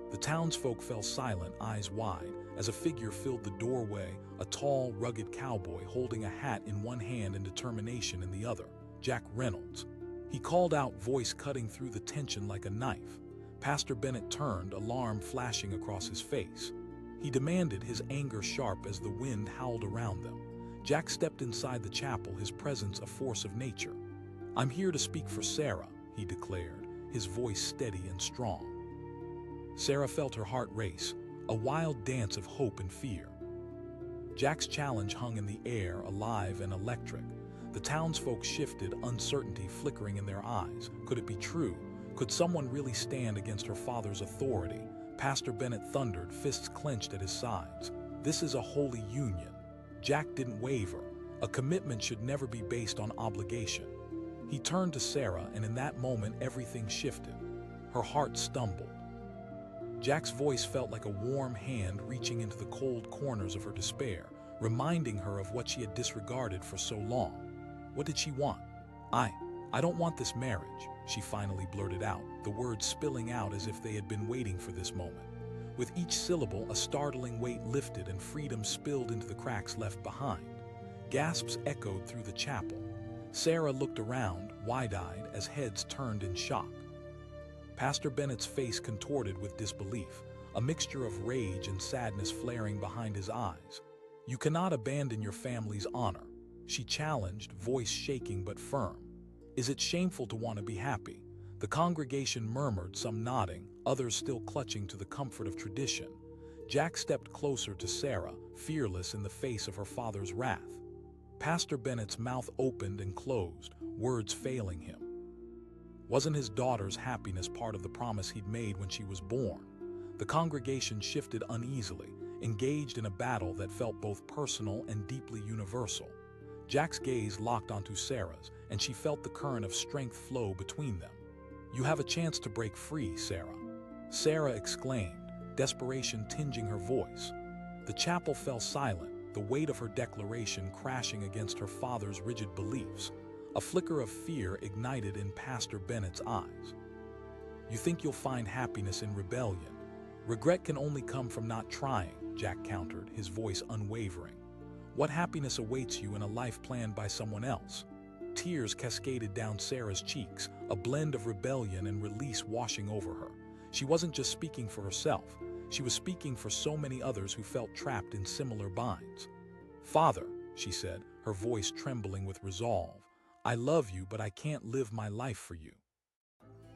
The townsfolk fell silent, eyes wide, as a figure filled the doorway, a tall, rugged cowboy holding a hat in one hand and determination in the other, Jack Reynolds. He called out, voice cutting through the tension like a knife. Pastor Bennett turned, alarm flashing across his face. He demanded, his anger sharp as the wind howled around them. Jack stepped inside the chapel, his presence a force of nature. "I'm here to speak for Sarah," he declared, his voice steady and strong. Sarah felt her heart race, a wild dance of hope and fear. Jack's challenge hung in the air, alive and electric. The townsfolk shifted, uncertainty flickering in their eyes. Could it be true? Could someone really stand against her father's authority? Pastor Bennett thundered, fists clenched at his sides. "This is a holy union." Jack didn't waver. A commitment should never be based on obligation. He turned to Sarah, and in that moment everything shifted. Her heart stumbled. Jack's voice felt like a warm hand reaching into the cold corners of her despair, reminding her of what she had disregarded for so long. What did she want? I don't want this marriage," she finally blurted out, the words spilling out as if they had been waiting for this moment. With each syllable, a startling weight lifted and freedom spilled into the cracks left behind. Gasps echoed through the chapel. Sarah looked around, wide-eyed, as heads turned in shock. Pastor Bennett's face contorted with disbelief, a mixture of rage and sadness flaring behind his eyes. "You cannot abandon your family's honor," she challenged, voice shaking but firm. "Is it shameful to want to be happy?" The congregation murmured, some nodding, others still clutching to the comfort of tradition. Jack stepped closer to Sarah, fearless in the face of her father's wrath. Pastor Bennett's mouth opened and closed, words failing him. Wasn't his daughter's happiness part of the promise he'd made when she was born? The congregation shifted uneasily, engaged in a battle that felt both personal and deeply universal. Jack's gaze locked onto Sarah's, and she felt the current of strength flow between them. "You have a chance to break free, Sarah," Sarah exclaimed, desperation tinging her voice. The chapel fell silent, the weight of her declaration crashing against her father's rigid beliefs. A flicker of fear ignited in Pastor Bennett's eyes. "You think you'll find happiness in rebellion? Regret can only come from not trying," Jack countered, his voice unwavering. "What happiness awaits you in a life planned by someone else?" Tears cascaded down Sarah's cheeks, a blend of rebellion and release washing over her. She wasn't just speaking for herself, she was speaking for so many others who felt trapped in similar binds. "Father," she said, her voice trembling with resolve, I love you, but I can't live my life for you.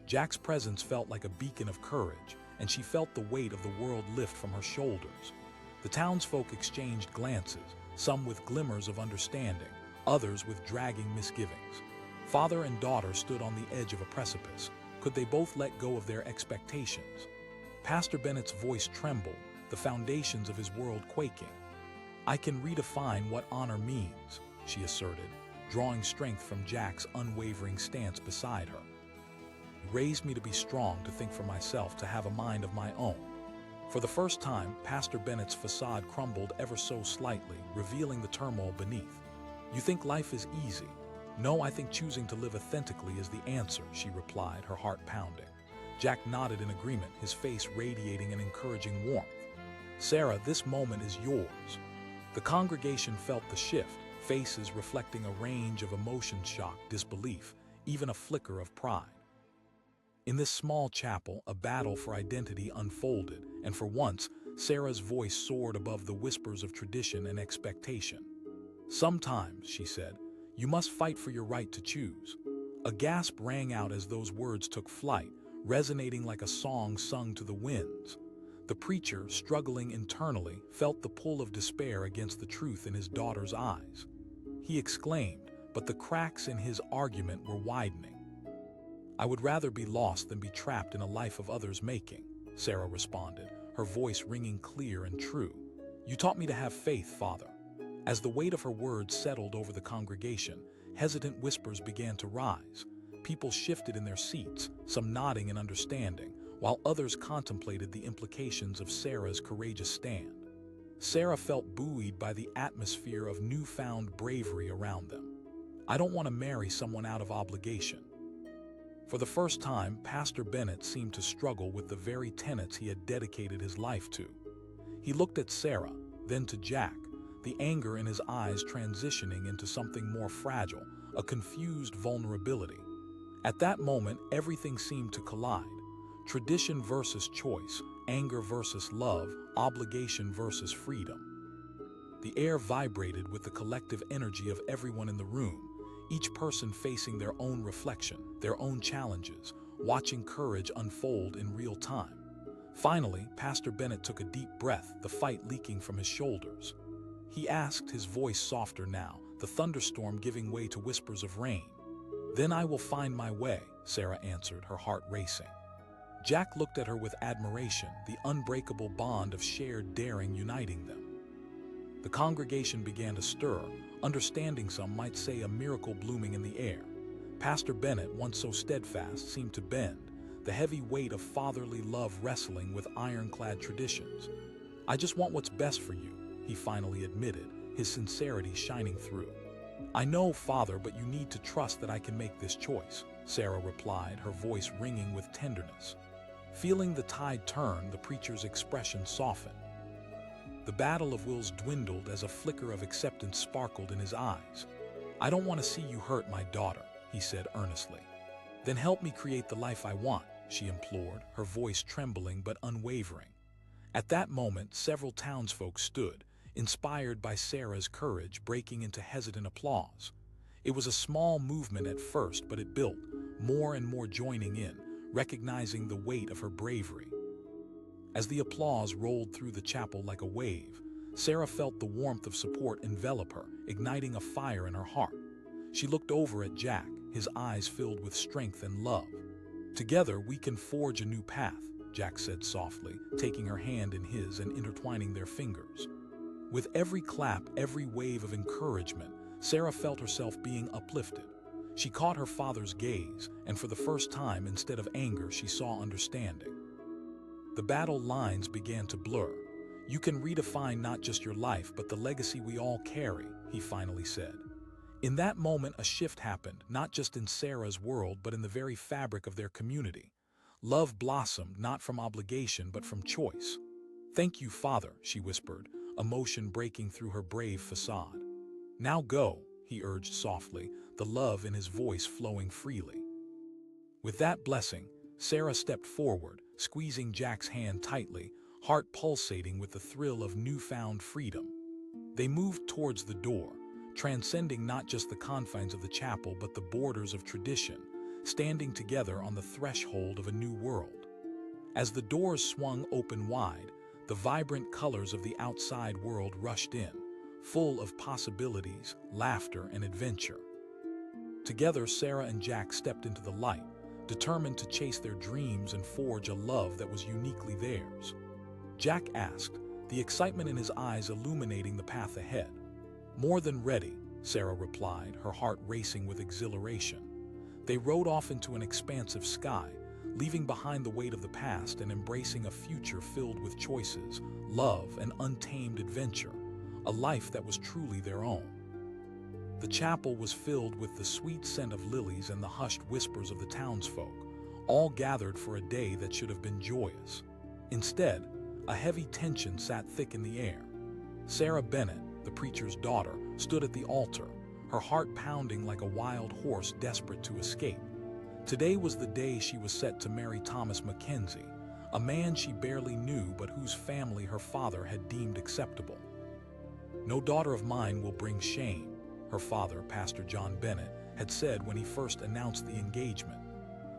Jack's presence felt like a beacon of courage, and she felt the weight of the world lift from her shoulders. The townsfolk exchanged glances, some with glimmers of understanding, others with dragging misgivings. Father and daughter stood on the edge of a precipice. Could they both let go of their expectations? Pastor Bennett's voice trembled, the foundations of his world quaking. I can redefine what honor means, she asserted, drawing strength from Jack's unwavering stance beside her. You raised me to be strong, to think for myself, to have a mind of my own. For the first time, Pastor Bennett's facade crumbled ever so slightly, revealing the turmoil beneath. You think life is easy? No, I think choosing to live authentically is the answer, she replied, her heart pounding. Jack nodded in agreement, his face radiating an encouraging warmth. Sarah, this moment is yours. The congregation felt the shift, faces reflecting a range of emotions: shock, disbelief, even a flicker of pride. In this small chapel, a battle for identity unfolded, and for once, Sarah's voice soared above the whispers of tradition and expectation. Sometimes, she said, you must fight for your right to choose. A gasp rang out as those words took flight, resonating like a song sung to the winds. The preacher, struggling internally, felt the pull of despair against the truth in his daughter's eyes. He exclaimed, but the cracks in his argument were widening. I would rather be lost than be trapped in a life of others' making, Sarah responded, her voice ringing clear and true. You taught me to have faith, Father. As the weight of her words settled over the congregation, hesitant whispers began to rise. People shifted in their seats, some nodding in understanding, while others contemplated the implications of Sarah's courageous stand. Sarah felt buoyed by the atmosphere of newfound bravery around them. I don't want to marry someone out of obligation. For the first time, Pastor Bennett seemed to struggle with the very tenets he had dedicated his life to. He looked at Sarah, then to Jack, the anger in his eyes transitioning into something more fragile, a confused vulnerability. At that moment, everything seemed to collide. Tradition versus choice, anger versus love, obligation versus freedom. The air vibrated with the collective energy of everyone in the room, each person facing their own reflection, their own challenges, watching courage unfold in real time. Finally, Pastor Bennett took a deep breath, the fight leaking from his shoulders. He asked, his voice softer now, the thunderstorm giving way to whispers of rain. Then I will find my way, Sarah answered, her heart racing. Jack looked at her with admiration, the unbreakable bond of shared daring uniting them. The congregation began to stir, understanding some might say a miracle blooming in the air. Pastor Bennett, once so steadfast, seemed to bend, the heavy weight of fatherly love wrestling with ironclad traditions. I just want what's best for you, he finally admitted, his sincerity shining through. I know, Father, but you need to trust that I can make this choice, Sarah replied, her voice ringing with tenderness. Feeling the tide turn, the preacher's expression softened. The battle of wills dwindled as a flicker of acceptance sparkled in his eyes. I don't want to see you hurt my daughter, he said earnestly. Then help me create the life I want, she implored, her voice trembling but unwavering. At that moment, several townsfolk stood, inspired by Sarah's courage, breaking into hesitant applause. It was a small movement at first, but it built, more and more joining in, recognizing the weight of her bravery. As the applause rolled through the chapel like a wave, Sarah felt the warmth of support envelop her, igniting a fire in her heart. She looked over at Jack, his eyes filled with strength and love. Together we can forge a new path, Jack said softly, taking her hand in his and intertwining their fingers. With every clap, every wave of encouragement, Sarah felt herself being uplifted. She caught her father's gaze, and for the first time, instead of anger, she saw understanding. The battle lines began to blur. You can redefine not just your life, but the legacy we all carry, he finally said. In that moment, a shift happened, not just in Sarah's world, but in the very fabric of their community. Love blossomed, not from obligation, but from choice. Thank you, Father, she whispered, emotion breaking through her brave facade. Now go, he urged softly, the love in his voice flowing freely. With that blessing, Sarah stepped forward, squeezing Jack's hand tightly, heart pulsating with the thrill of newfound freedom. They moved towards the door, transcending not just the confines of the chapel but the borders of tradition, standing together on the threshold of a new world. As the doors swung open wide, the vibrant colors of the outside world rushed in, full of possibilities, laughter, and adventure. Together, Sarah and Jack stepped into the light, determined to chase their dreams and forge a love that was uniquely theirs. Jack asked, the excitement in his eyes illuminating the path ahead. "More than ready," Sarah replied, her heart racing with exhilaration. They rode off into an expansive sky, leaving behind the weight of the past and embracing a future filled with choices, love, and untamed adventure, a life that was truly their own. The chapel was filled with the sweet scent of lilies and the hushed whispers of the townsfolk, all gathered for a day that should have been joyous. Instead, a heavy tension sat thick in the air. Sarah Bennett, the preacher's daughter, stood at the altar, her heart pounding like a wild horse desperate to escape. Today was the day she was set to marry Thomas McKenzie, a man she barely knew but whose family her father had deemed acceptable. "No daughter of mine will bring shame," her father, Pastor John Bennett, had said when he first announced the engagement.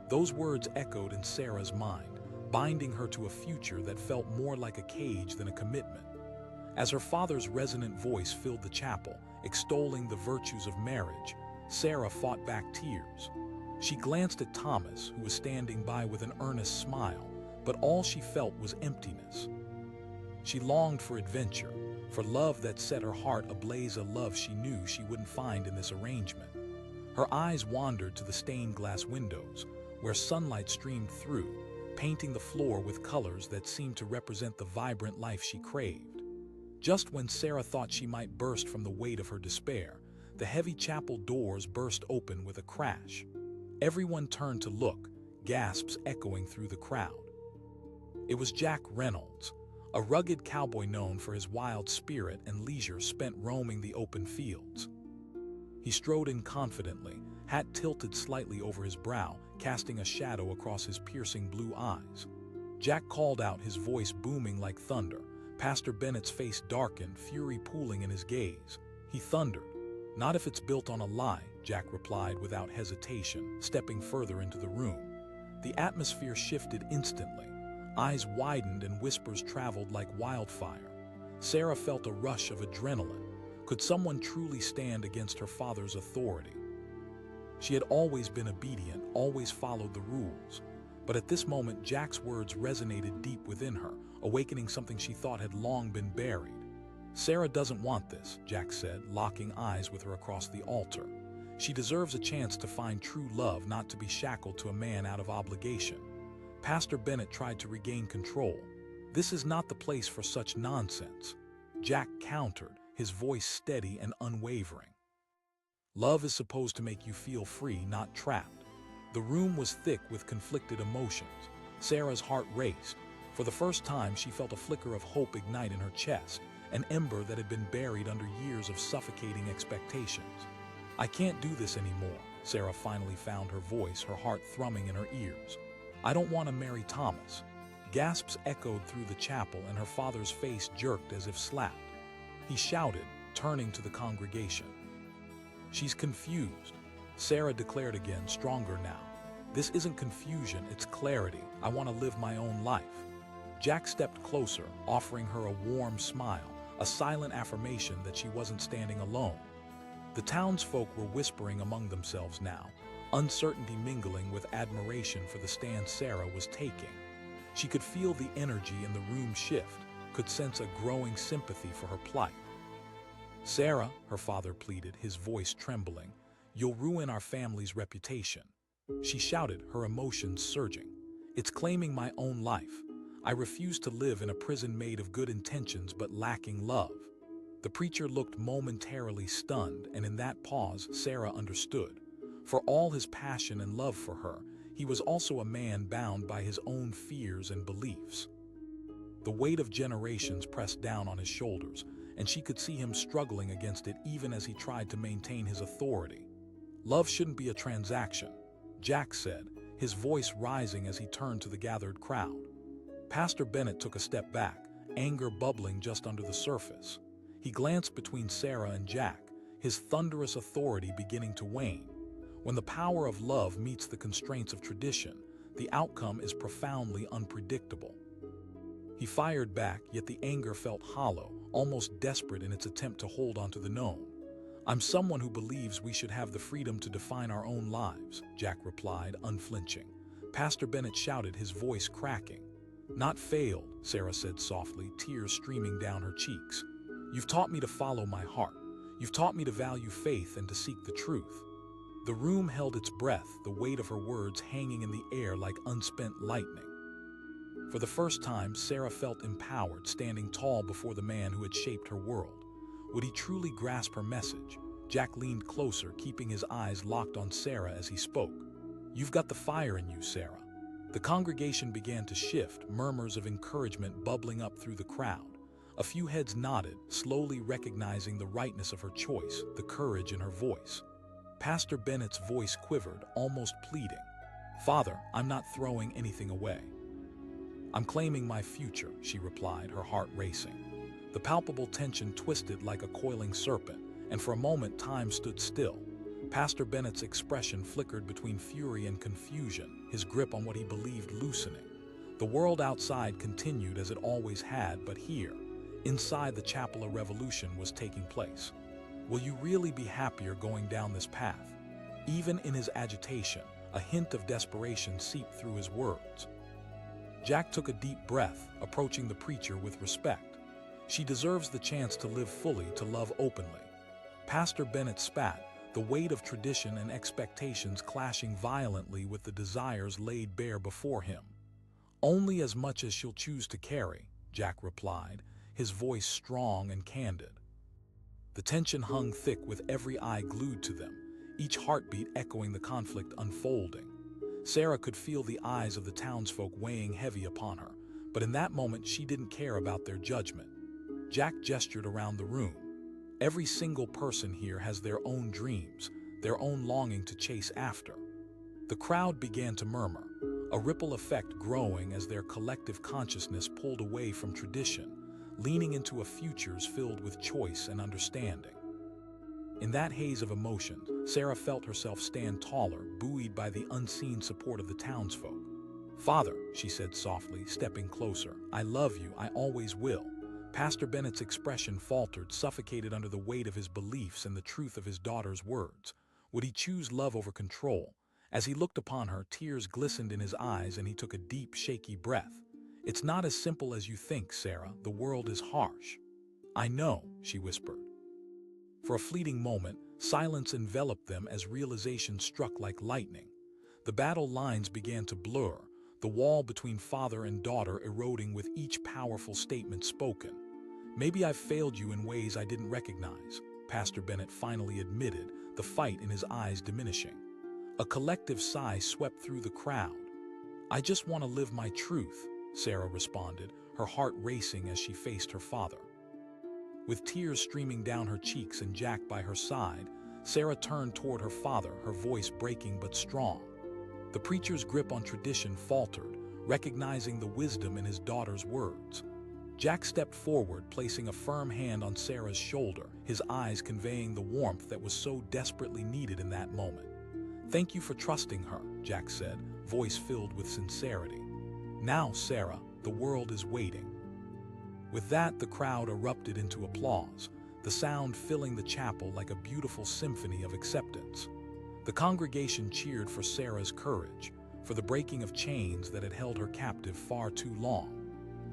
Those words echoed in Sarah's mind, binding her to a future that felt more like a cage than a commitment. As her father's resonant voice filled the chapel, extolling the virtues of marriage, Sarah fought back tears. She glanced at Thomas, who was standing by with an earnest smile, but all she felt was emptiness. She longed for adventure, for love that set her heart ablaze, a love she knew she wouldn't find in this arrangement. Her eyes wandered to the stained glass windows, where sunlight streamed through, painting the floor with colors that seemed to represent the vibrant life she craved. Just when Sarah thought she might burst from the weight of her despair, the heavy chapel doors burst open with a crash. Everyone turned to look, gasps echoing through the crowd. It was Jack Reynolds, a rugged cowboy known for his wild spirit and leisure spent roaming the open fields. He strode in confidently, hat tilted slightly over his brow, casting a shadow across his piercing blue eyes. Jack called out, his voice booming like thunder. Pastor Bennett's face darkened, fury pooling in his gaze. He thundered. "Not if it's built on a lie," Jack replied without hesitation, stepping further into the room. The atmosphere shifted instantly. Eyes widened and whispers traveled like wildfire. Sarah felt a rush of adrenaline. Could someone truly stand against her father's authority? She had always been obedient, always followed the rules. But at this moment, Jack's words resonated deep within her, awakening something she thought had long been buried. "Sarah doesn't want this," Jack said, locking eyes with her across the altar. "She deserves a chance to find true love, not to be shackled to a man out of obligation." Pastor Bennett tried to regain control. "This is not the place for such nonsense," Jack countered, his voice steady and unwavering. "Love is supposed to make you feel free, not trapped." The room was thick with conflicted emotions. Sarah's heart raced. For the first time, she felt a flicker of hope ignite in her chest, an ember that had been buried under years of suffocating expectations. "I can't do this anymore," Sarah finally found her voice, her heart thrumming in her ears. "I don't want to marry Thomas." Gasps echoed through the chapel and her father's face jerked as if slapped. He shouted, turning to the congregation. "She's confused," Sarah declared again, stronger now. "This isn't confusion, it's clarity. I want to live my own life." Jack stepped closer, offering her a warm smile, a silent affirmation that she wasn't standing alone. The townsfolk were whispering among themselves now, uncertainty mingling with admiration for the stand Sarah was taking. She could feel the energy in the room shift, could sense a growing sympathy for her plight. "Sarah," her father pleaded, his voice trembling, "you'll ruin our family's reputation." She shouted, her emotions surging. "It's claiming my own life. I refuse to live in a prison made of good intentions but lacking love." The preacher looked momentarily stunned, and in that pause, Sarah understood. For all his passion and love for her, he was also a man bound by his own fears and beliefs. The weight of generations pressed down on his shoulders, and she could see him struggling against it even as he tried to maintain his authority. "Love shouldn't be a transaction," Jack said, his voice rising as he turned to the gathered crowd. Pastor Bennett took a step back, anger bubbling just under the surface. He glanced between Sarah and Jack, his thunderous authority beginning to wane. When the power of love meets the constraints of tradition, the outcome is profoundly unpredictable. He fired back, yet the anger felt hollow, almost desperate in its attempt to hold onto the known. "I'm someone who believes we should have the freedom to define our own lives," Jack replied, unflinching. Pastor Bennett shouted, his voice cracking. "Not failed," Sarah said softly, tears streaming down her cheeks. "You've taught me to follow my heart. You've taught me to value faith and to seek the truth." The room held its breath, the weight of her words hanging in the air like unspent lightning. For the first time, Sarah felt empowered, standing tall before the man who had shaped her world. Would he truly grasp her message? Jack leaned closer, keeping his eyes locked on Sarah as he spoke. "You've got the fire in you, Sarah." The congregation began to shift, murmurs of encouragement bubbling up through the crowd. A few heads nodded, slowly recognizing the rightness of her choice, the courage in her voice. Pastor Bennett's voice quivered, almost pleading. "Father, I'm not throwing anything away. I'm claiming my future," she replied, her heart racing. The palpable tension twisted like a coiling serpent, and for a moment time stood still. Pastor Bennett's expression flickered between fury and confusion, his grip on what he believed loosening. The world outside continued as it always had, but here, inside the chapel, a revolution was taking place. "Will you really be happier going down this path?" Even in his agitation, a hint of desperation seeped through his words. Jack took a deep breath, approaching the preacher with respect. "She deserves the chance to live fully, to love openly." Pastor Bennett spat, the weight of tradition and expectations clashing violently with the desires laid bare before him. "Only as much as she'll choose to carry," Jack replied, his voice strong and candid. The tension hung thick with every eye glued to them, each heartbeat echoing the conflict unfolding. Sarah could feel the eyes of the townsfolk weighing heavy upon her, but in that moment she didn't care about their judgment. Jack gestured around the room. "Every single person here has their own dreams, their own longing to chase after." The crowd began to murmur, a ripple effect growing as their collective consciousness pulled away from tradition, leaning into a futures filled with choice and understanding. In that haze of emotion, Sarah felt herself stand taller, buoyed by the unseen support of the townsfolk. "Father," she said softly, stepping closer, "I love you, I always will." Pastor Bennett's expression faltered, suffocated under the weight of his beliefs and the truth of his daughter's words. Would he choose love over control? As he looked upon her, tears glistened in his eyes and he took a deep, shaky breath. "It's not as simple as you think, Sarah. The world is harsh." "I know," she whispered. For a fleeting moment, silence enveloped them as realization struck like lightning. The battle lines began to blur, the wall between father and daughter eroding with each powerful statement spoken. "Maybe I've failed you in ways I didn't recognize," Pastor Bennett finally admitted, the fight in his eyes diminishing. A collective sigh swept through the crowd. "I just want to live my truth," Sarah responded, her heart racing as she faced her father. With tears streaming down her cheeks and Jack by her side, Sarah turned toward her father, her voice breaking but strong. The preacher's grip on tradition faltered, recognizing the wisdom in his daughter's words. Jack stepped forward, placing a firm hand on Sarah's shoulder, his eyes conveying the warmth that was so desperately needed in that moment. "Thank you for trusting her," Jack said, voice filled with sincerity. "Now, Sarah, the world is waiting." With that, the crowd erupted into applause, the sound filling the chapel like a beautiful symphony of acceptance. The congregation cheered for Sarah's courage, for the breaking of chains that had held her captive far too long.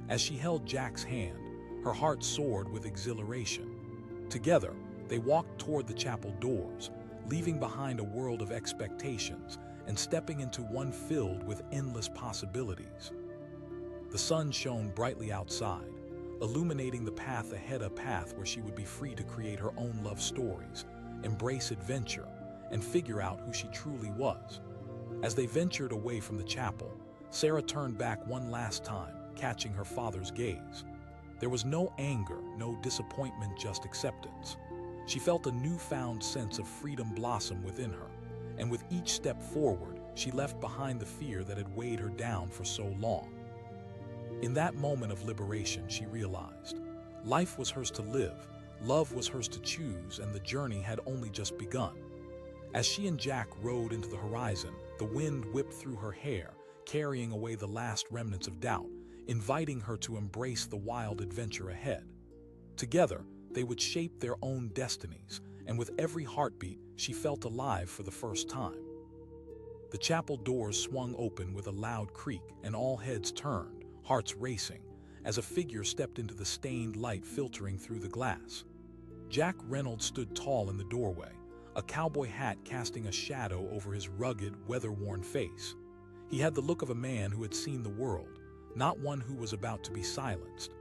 As she held Jack's hand, her heart soared with exhilaration. Together, they walked toward the chapel doors, leaving behind a world of expectations and stepping into one filled with endless possibilities. The sun shone brightly outside, illuminating the path ahead, a path where she would be free to create her own love stories, embrace adventure, and figure out who she truly was. As they ventured away from the chapel, Sarah turned back one last time, catching her father's gaze. There was no anger, no disappointment, just acceptance. She felt a newfound sense of freedom blossom within her, and with each step forward, she left behind the fear that had weighed her down for so long. In that moment of liberation, she realized life was hers to live, Love was hers to choose, and the journey had only just begun. As she and Jack rode into the horizon, the wind whipped through her hair, carrying away the last remnants of doubt, inviting her to embrace the wild adventure ahead. Together, they would shape their own destinies, and with every heartbeat, she felt alive for the first time. The chapel doors swung open with a loud creak, and all heads turned, hearts racing, as a figure stepped into the stained light filtering through the glass. Jack Reynolds stood tall in the doorway, a cowboy hat casting a shadow over his rugged, weather-worn face. He had the look of a man who had seen the world, not one who was about to be silenced.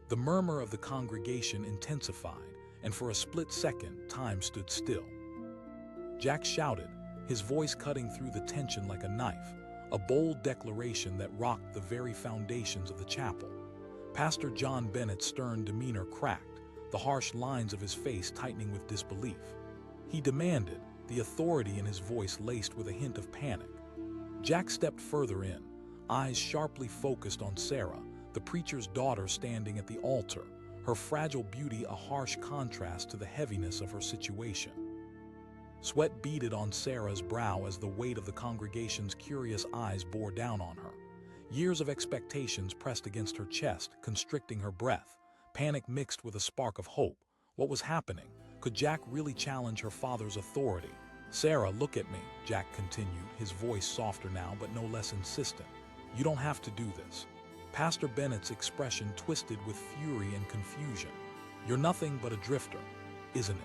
The murmur of the congregation intensified, and for a split second, time stood still. Jack shouted, his voice cutting through the tension like a knife, a bold declaration that rocked the very foundations of the chapel. Pastor John Bennett's stern demeanor cracked, the harsh lines of his face tightening with disbelief. He demanded, the authority in his voice laced with a hint of panic. Jack stepped further in, eyes sharply focused on Sarah, the preacher's daughter standing at the altar, her fragile beauty a harsh contrast to the heaviness of her situation. Sweat beaded on Sarah's brow as the weight of the congregation's curious eyes bore down on her. Years of expectations pressed against her chest, constricting her breath, panic mixed with a spark of hope. What was happening? Could Jack really challenge her father's authority? "Sarah, look at me," Jack continued, his voice softer now but no less insistent. "You don't have to do this." Pastor Bennett's expression twisted with fury and confusion. "You're nothing but a drifter, isn't it?"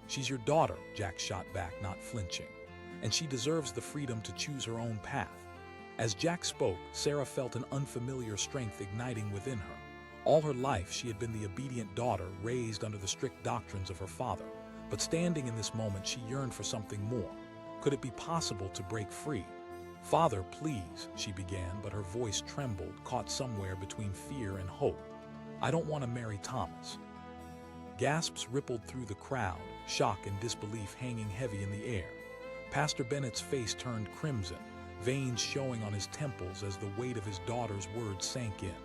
"She's your daughter," Jack shot back, not flinching, "and she deserves the freedom to choose her own path." As Jack spoke, Sarah felt an unfamiliar strength igniting within her. All her life, she had been the obedient daughter raised under the strict doctrines of her father. But standing in this moment, she yearned for something more. Could it be possible to break free? "Father, please," she began, but her voice trembled, caught somewhere between fear and hope. "I don't want to marry Thomas." Gasps rippled through the crowd, shock and disbelief hanging heavy in the air. Pastor Bennett's face turned crimson, veins showing on his temples as the weight of his daughter's words sank in.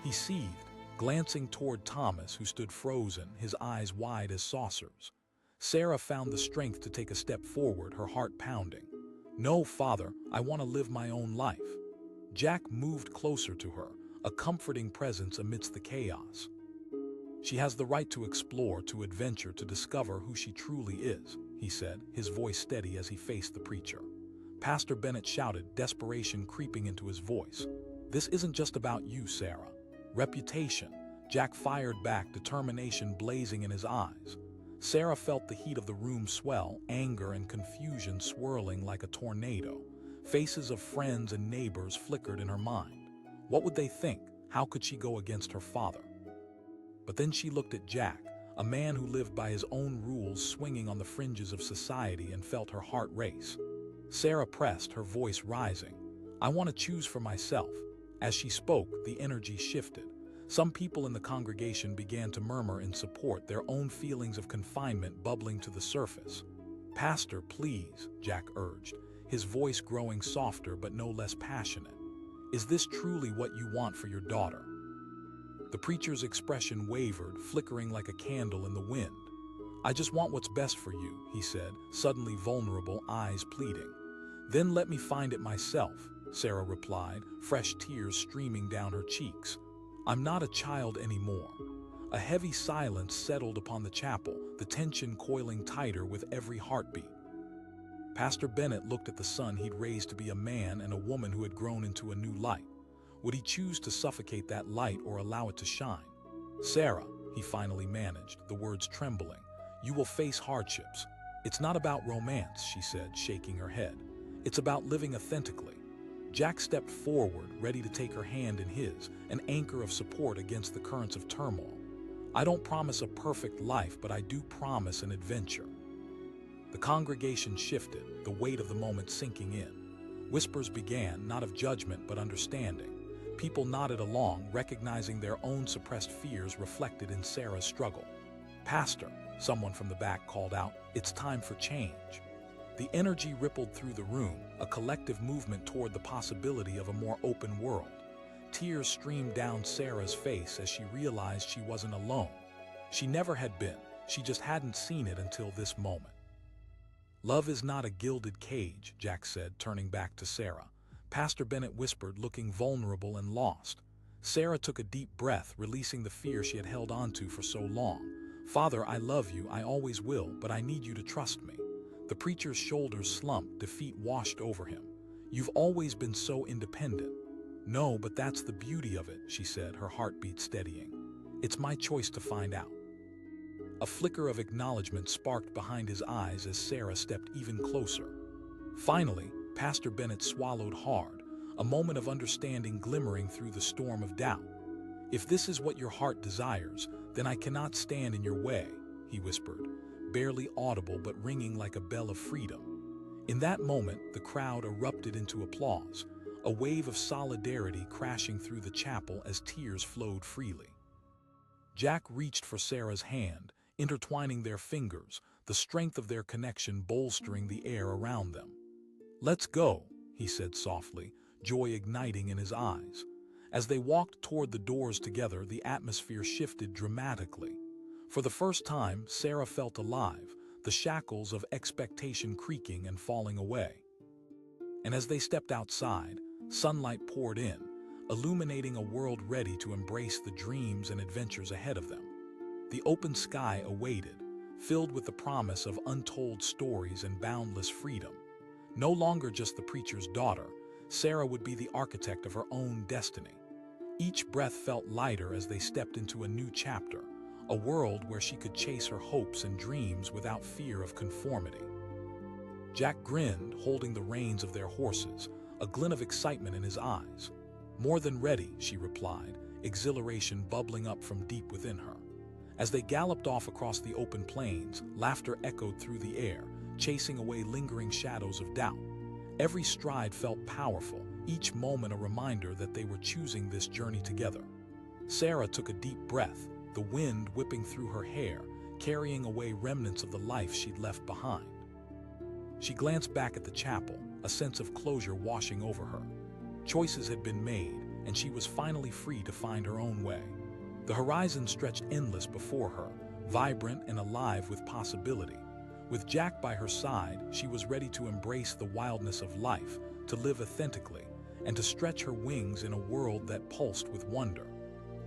He seethed, glancing toward Thomas, who stood frozen, his eyes wide as saucers. Sarah found the strength to take a step forward, her heart pounding. "No, Father, I want to live my own life." Jack moved closer to her, a comforting presence amidst the chaos. "She has the right to explore, to adventure, to discover who she truly is," he said, his voice steady as he faced the preacher. Pastor Bennett shouted, desperation creeping into his voice. "This isn't just about you, Sarah." "Reputation," Jack fired back, determination blazing in his eyes. Sarah felt the heat of the room swell, anger and confusion swirling like a tornado. Faces of friends and neighbors flickered in her mind. What would they think? How could she go against her father? But then she looked at Jack, a man who lived by his own rules, swinging on the fringes of society, and felt her heart race. Sarah pressed, her voice rising. "I want to choose for myself." As she spoke, the energy shifted. Some people in the congregation began to murmur in support, their own feelings of confinement bubbling to the surface. "Pastor, please," Jack urged, his voice growing softer but no less passionate. "Is this truly what you want for your daughter?" The preacher's expression wavered, flickering like a candle in the wind. "I just want what's best for you," he said, suddenly vulnerable, eyes pleading. "Then let me find it myself," Sarah replied, fresh tears streaming down her cheeks. "I'm not a child anymore." A heavy silence settled upon the chapel, the tension coiling tighter with every heartbeat. Pastor Bennett looked at the son he'd raised to be a man and a woman who had grown into a new light. Would he choose to suffocate that light or allow it to shine? "Sarah," he finally managed, the words trembling, "you will face hardships. It's not about romance," she said, shaking her head. "It's about living authentically." Jack stepped forward, ready to take her hand in his, an anchor of support against the currents of turmoil. "I don't promise a perfect life, but I do promise an adventure." The congregation shifted, the weight of the moment sinking in. Whispers began, not of judgment but understanding. People nodded along, recognizing their own suppressed fears reflected in Sarah's struggle. "Pastor," someone from the back called out, "it's time for change." The energy rippled through the room, a collective movement toward the possibility of a more open world. Tears streamed down Sarah's face as she realized she wasn't alone. She never had been, she just hadn't seen it until this moment. "Love is not a gilded cage," Jack said, turning back to Sarah. Pastor Bennett whispered, looking vulnerable and lost. Sarah took a deep breath, releasing the fear she had held onto for so long. "Father, I love you, I always will, but I need you to trust me." The preacher's shoulders slumped, defeat washed over him. "You've always been so independent." "No, but that's the beauty of it," she said, her heartbeat steadying. "It's my choice to find out." A flicker of acknowledgement sparked behind his eyes as Sarah stepped even closer. Finally, Pastor Bennett swallowed hard, a moment of understanding glimmering through the storm of doubt. "If this is what your heart desires, then I cannot stand in your way," he whispered, barely audible but ringing like a bell of freedom. In that moment, the crowd erupted into applause, a wave of solidarity crashing through the chapel as tears flowed freely. Jack reached for Sarah's hand, intertwining their fingers, the strength of their connection bolstering the air around them. "Let's go," he said softly, joy igniting in his eyes. As they walked toward the doors together, the atmosphere shifted dramatically. For the first time, Sarah felt alive, the shackles of expectation creaking and falling away. And as they stepped outside, sunlight poured in, illuminating a world ready to embrace the dreams and adventures ahead of them. The open sky awaited, filled with the promise of untold stories and boundless freedom. No longer just the preacher's daughter, Sarah would be the architect of her own destiny. Each breath felt lighter as they stepped into a new chapter, a world where she could chase her hopes and dreams without fear of conformity. Jack grinned, holding the reins of their horses, a glint of excitement in his eyes. "More than ready," she replied, exhilaration bubbling up from deep within her. As they galloped off across the open plains, laughter echoed through the air, chasing away lingering shadows of doubt. Every stride felt powerful, each moment a reminder that they were choosing this journey together. Sarah took a deep breath, the wind whipping through her hair, carrying away remnants of the life she'd left behind. She glanced back at the chapel, a sense of closure washing over her. Choices had been made, and she was finally free to find her own way. The horizon stretched endless before her, vibrant and alive with possibility. With Jack by her side, she was ready to embrace the wildness of life, to live authentically, and to stretch her wings in a world that pulsed with wonder.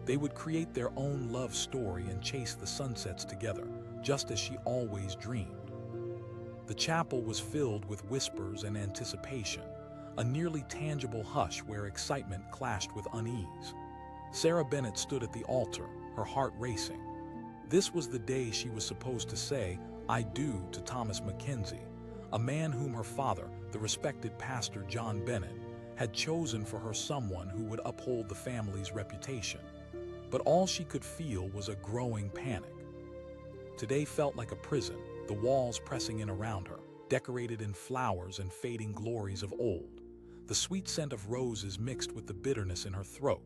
They would create their own love story and chase the sunsets together, just as she always dreamed. The chapel was filled with whispers and anticipation, a nearly tangible hush where excitement clashed with unease. Sarah Bennett stood at the altar, her heart racing. This was the day she was supposed to say, "I do," to Thomas McKenzie, a man whom her father, the respected pastor John Bennett, had chosen for her, someone who would uphold the family's reputation. But all she could feel was a growing panic. Today felt like a prison, the walls pressing in around her, decorated in flowers and fading glories of old. The sweet scent of roses mixed with the bitterness in her throat.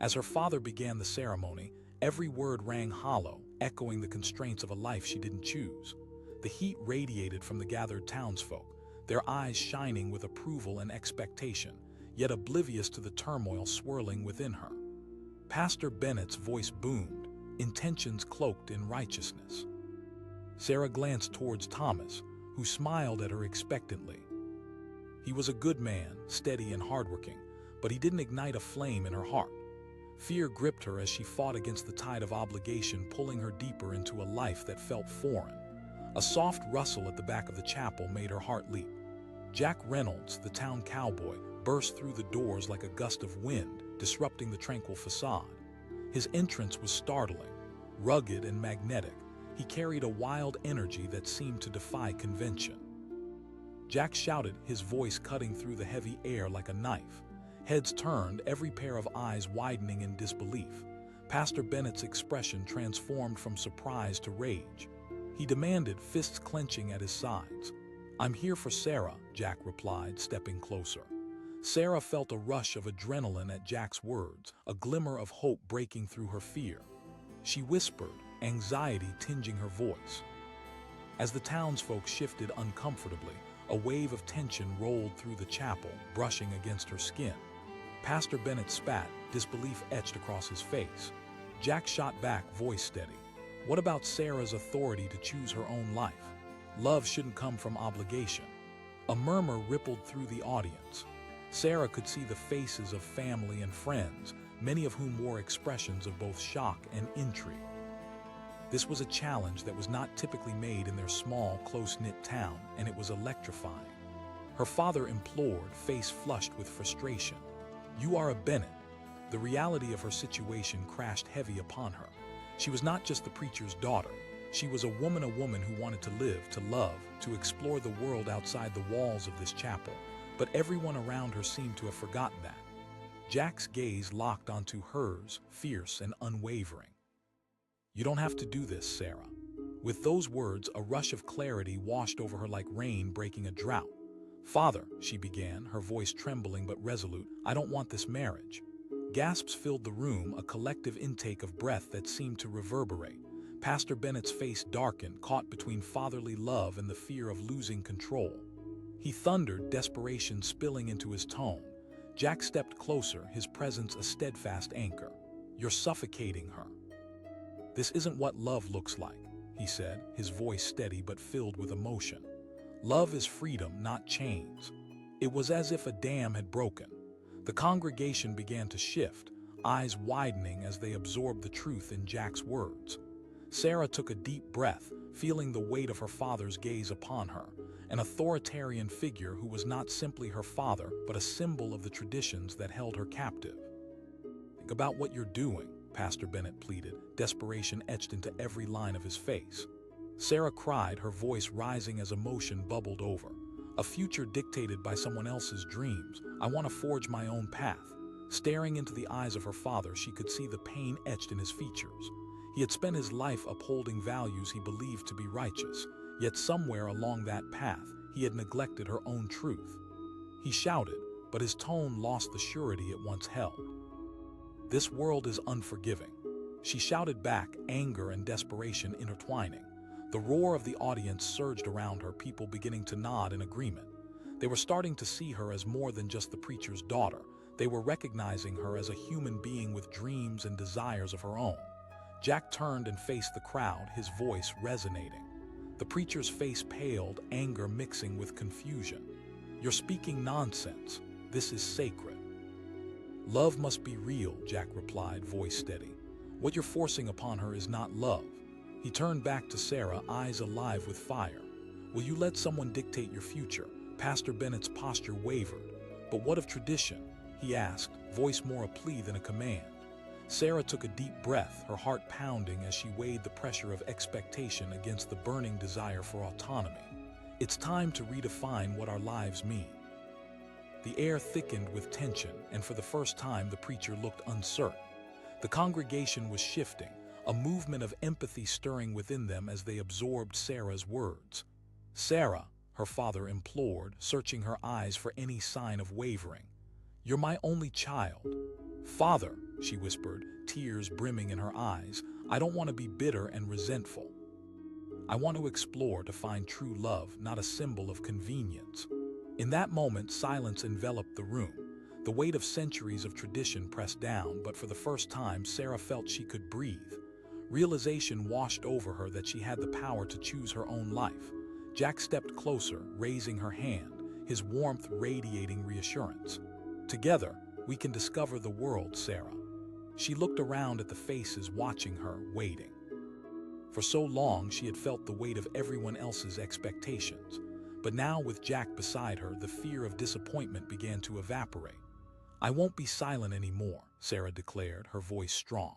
As her father began the ceremony, every word rang hollow, echoing the constraints of a life she didn't choose. The heat radiated from the gathered townsfolk, their eyes shining with approval and expectation, yet oblivious to the turmoil swirling within her. Pastor Bennett's voice boomed, intentions cloaked in righteousness. Sarah glanced towards Thomas, who smiled at her expectantly. He was a good man, steady and hardworking, but he didn't ignite a flame in her heart. Fear gripped her as she fought against the tide of obligation pulling her deeper into a life that felt foreign. A soft rustle at the back of the chapel made her heart leap. Jack Reynolds, the town cowboy, burst through the doors like a gust of wind, disrupting the tranquil facade. His entrance was startling. Rugged and magnetic, he carried a wild energy that seemed to defy convention. Jack shouted, his voice cutting through the heavy air like a knife. Heads turned, every pair of eyes widening in disbelief. Pastor Bennett's expression transformed from surprise to rage. He demanded, fists clenching at his sides. "I'm here for Sarah," Jack replied, stepping closer. Sarah felt a rush of adrenaline at Jack's words, a glimmer of hope breaking through her fear. She whispered, anxiety tinging her voice. As the townsfolk shifted uncomfortably, a wave of tension rolled through the chapel, brushing against her skin. Pastor Bennett spat, disbelief etched across his face. Jack shot back, voice steady. What about Sarah's authority to choose her own life? Love shouldn't come from obligation. A murmur rippled through the audience. Sarah could see the faces of family and friends, many of whom wore expressions of both shock and intrigue. This was a challenge that was not typically made in their small, close-knit town, and it was electrifying. Her father implored, face flushed with frustration. "You are a Bennett." The reality of her situation crashed heavy upon her. She was not just the preacher's daughter. She was a woman who wanted to live, to love, to explore the world outside the walls of this chapel. But everyone around her seemed to have forgotten that. Jack's gaze locked onto hers, fierce and unwavering. "You don't have to do this, Sarah." With those words, a rush of clarity washed over her like rain breaking a drought. "Father," she began, her voice trembling but resolute, "I don't want this marriage." Gasps filled the room, a collective intake of breath that seemed to reverberate. Pastor Bennett's face darkened, caught between fatherly love and the fear of losing control. He thundered, desperation spilling into his tone. Jack stepped closer, his presence a steadfast anchor. "You're suffocating her." "This isn't what love looks like," he said, his voice steady but filled with emotion. "Love is freedom, not chains." It was as if a dam had broken. The congregation began to shift, eyes widening as they absorbed the truth in Jack's words. Sarah took a deep breath, feeling the weight of her father's gaze upon her, an authoritarian figure who was not simply her father, but a symbol of the traditions that held her captive. "Think about what you're doing," Pastor Bennett pleaded, desperation etched into every line of his face. Sarah cried, her voice rising as emotion bubbled over. "A future dictated by someone else's dreams. I want to forge my own path." Staring into the eyes of her father, she could see the pain etched in his features. He had spent his life upholding values he believed to be righteous, yet somewhere along that path, he had neglected her own truth. He shouted, but his tone lost the surety it once held. "This world is unforgiving." She shouted back, anger and desperation intertwining. The roar of the audience surged around her, people beginning to nod in agreement. They were starting to see her as more than just the preacher's daughter. They were recognizing her as a human being with dreams and desires of her own. Jack turned and faced the crowd, his voice resonating. The preacher's face paled, anger mixing with confusion. "You're speaking nonsense. This is sacred." "Love must be real," Jack replied, voice steady. "What you're forcing upon her is not love." He turned back to Sarah, eyes alive with fire. "Will you let someone dictate your future?" Pastor Bennett's posture wavered. "But what of tradition?" he asked, voice more a plea than a command. Sarah took a deep breath, her heart pounding as she weighed the pressure of expectation against the burning desire for autonomy. "It's time to redefine what our lives mean." The air thickened with tension, and for the first time the preacher looked uncertain. The congregation was shifting, a movement of empathy stirring within them as they absorbed Sarah's words. "Sarah," her father implored, searching her eyes for any sign of wavering. "You're my only child." "Father," she whispered, tears brimming in her eyes, "I don't want to be bitter and resentful. I want to explore, to find true love, not a symbol of convenience." In that moment, silence enveloped the room. The weight of centuries of tradition pressed down, but for the first time, Sarah felt she could breathe. Realization washed over her that she had the power to choose her own life. Jack stepped closer, raising her hand, his warmth radiating reassurance. "Together, we can discover the world, Sarah." She looked around at the faces watching her, waiting. For so long, she had felt the weight of everyone else's expectations. But now, with Jack beside her, the fear of disappointment began to evaporate. "I won't be silent anymore," Sarah declared, her voice strong.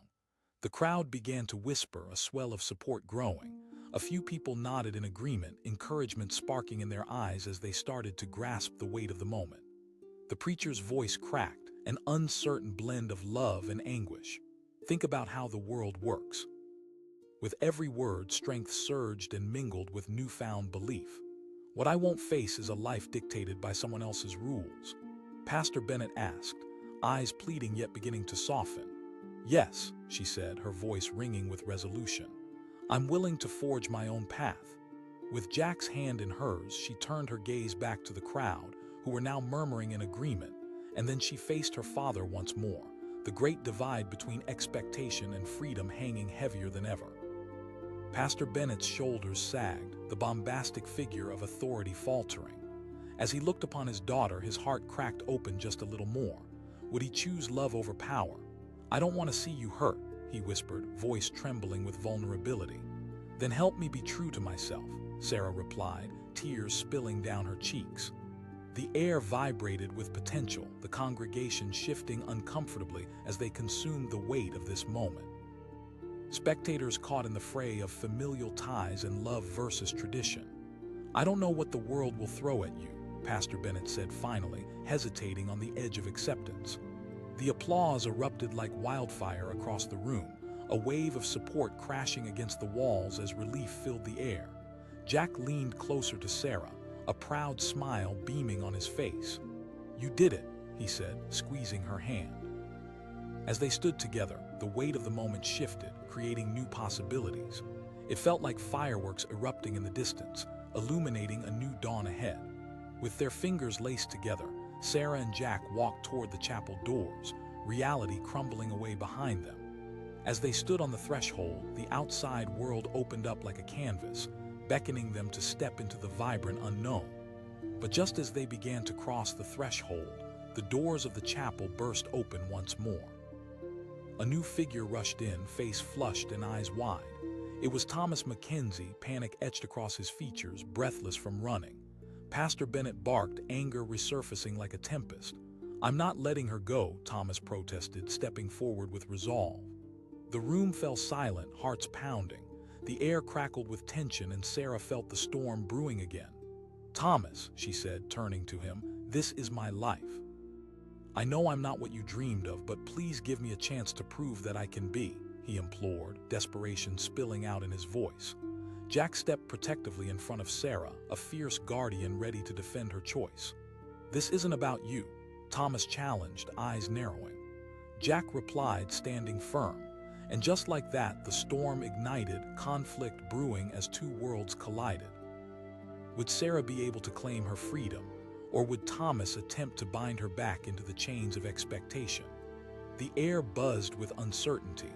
The crowd began to whisper, a swell of support growing. A few people nodded in agreement, encouragement sparking in their eyes as they started to grasp the weight of the moment. The preacher's voice cracked, an uncertain blend of love and anguish. "Think about how the world works." With every word, strength surged and mingled with newfound belief. "What I won't face is a life dictated by someone else's rules." Pastor Bennett asked, eyes pleading yet beginning to soften. "Yes," she said, her voice ringing with resolution. "I'm willing to forge my own path." With Jack's hand in hers, she turned her gaze back to the crowd, who were now murmuring in agreement, and then she faced her father once more, the great divide between expectation and freedom hanging heavier than ever. Pastor Bennett's shoulders sagged, the bombastic figure of authority faltering. As he looked upon his daughter, his heart cracked open just a little more. Would he choose love over power? "I don't want to see you hurt," he whispered, voice trembling with vulnerability. "Then help me be true to myself," Sarah replied, tears spilling down her cheeks. The air vibrated with potential, the congregation shifting uncomfortably as they consumed the weight of this moment. Spectators caught in the fray of familial ties and love versus tradition. "I don't know what the world will throw at you," Pastor Bennett said finally, hesitating on the edge of acceptance. The applause erupted like wildfire across the room, a wave of support crashing against the walls as relief filled the air. Jack leaned closer to Sarah, a proud smile beaming on his face. "You did it," he said, squeezing her hand. As they stood together, the weight of the moment shifted, creating new possibilities. It felt like fireworks erupting in the distance, illuminating a new dawn ahead. With their fingers laced together, Sarah and Jack walked toward the chapel doors, reality crumbling away behind them. As they stood on the threshold, the outside world opened up like a canvas, beckoning them to step into the vibrant unknown. But just as they began to cross the threshold, the doors of the chapel burst open once more. A new figure rushed in, face flushed and eyes wide. It was Thomas McKenzie, panic etched across his features, breathless from running. Pastor Bennett barked, anger resurfacing like a tempest. "I'm not letting her go," Thomas protested, stepping forward with resolve. The room fell silent, hearts pounding. The air crackled with tension and Sarah felt the storm brewing again. "Thomas," she said, turning to him, "this is my life. I know I'm not what you dreamed of, but please give me a chance to prove that I can be," he implored, desperation spilling out in his voice. Jack stepped protectively in front of Sarah, a fierce guardian ready to defend her choice. "This isn't about you," Thomas challenged, eyes narrowing. Jack replied, standing firm. And just like that, the storm ignited, conflict brewing as two worlds collided. Would Sarah be able to claim her freedom, or would Thomas attempt to bind her back into the chains of expectation? The air buzzed with uncertainty,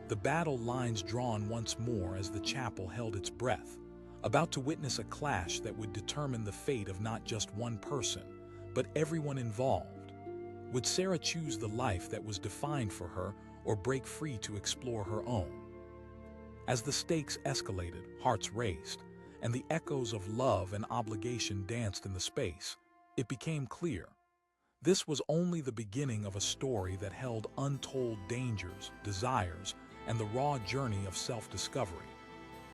the battle lines drawn once more as the chapel held its breath, about to witness a clash that would determine the fate of not just one person, but everyone involved. Would Sarah choose the life that was defined for her, or break free to explore her own? As the stakes escalated, hearts raced, and the echoes of love and obligation danced in the space, it became clear. This was only the beginning of a story that held untold dangers, desires, and the raw journey of self-discovery.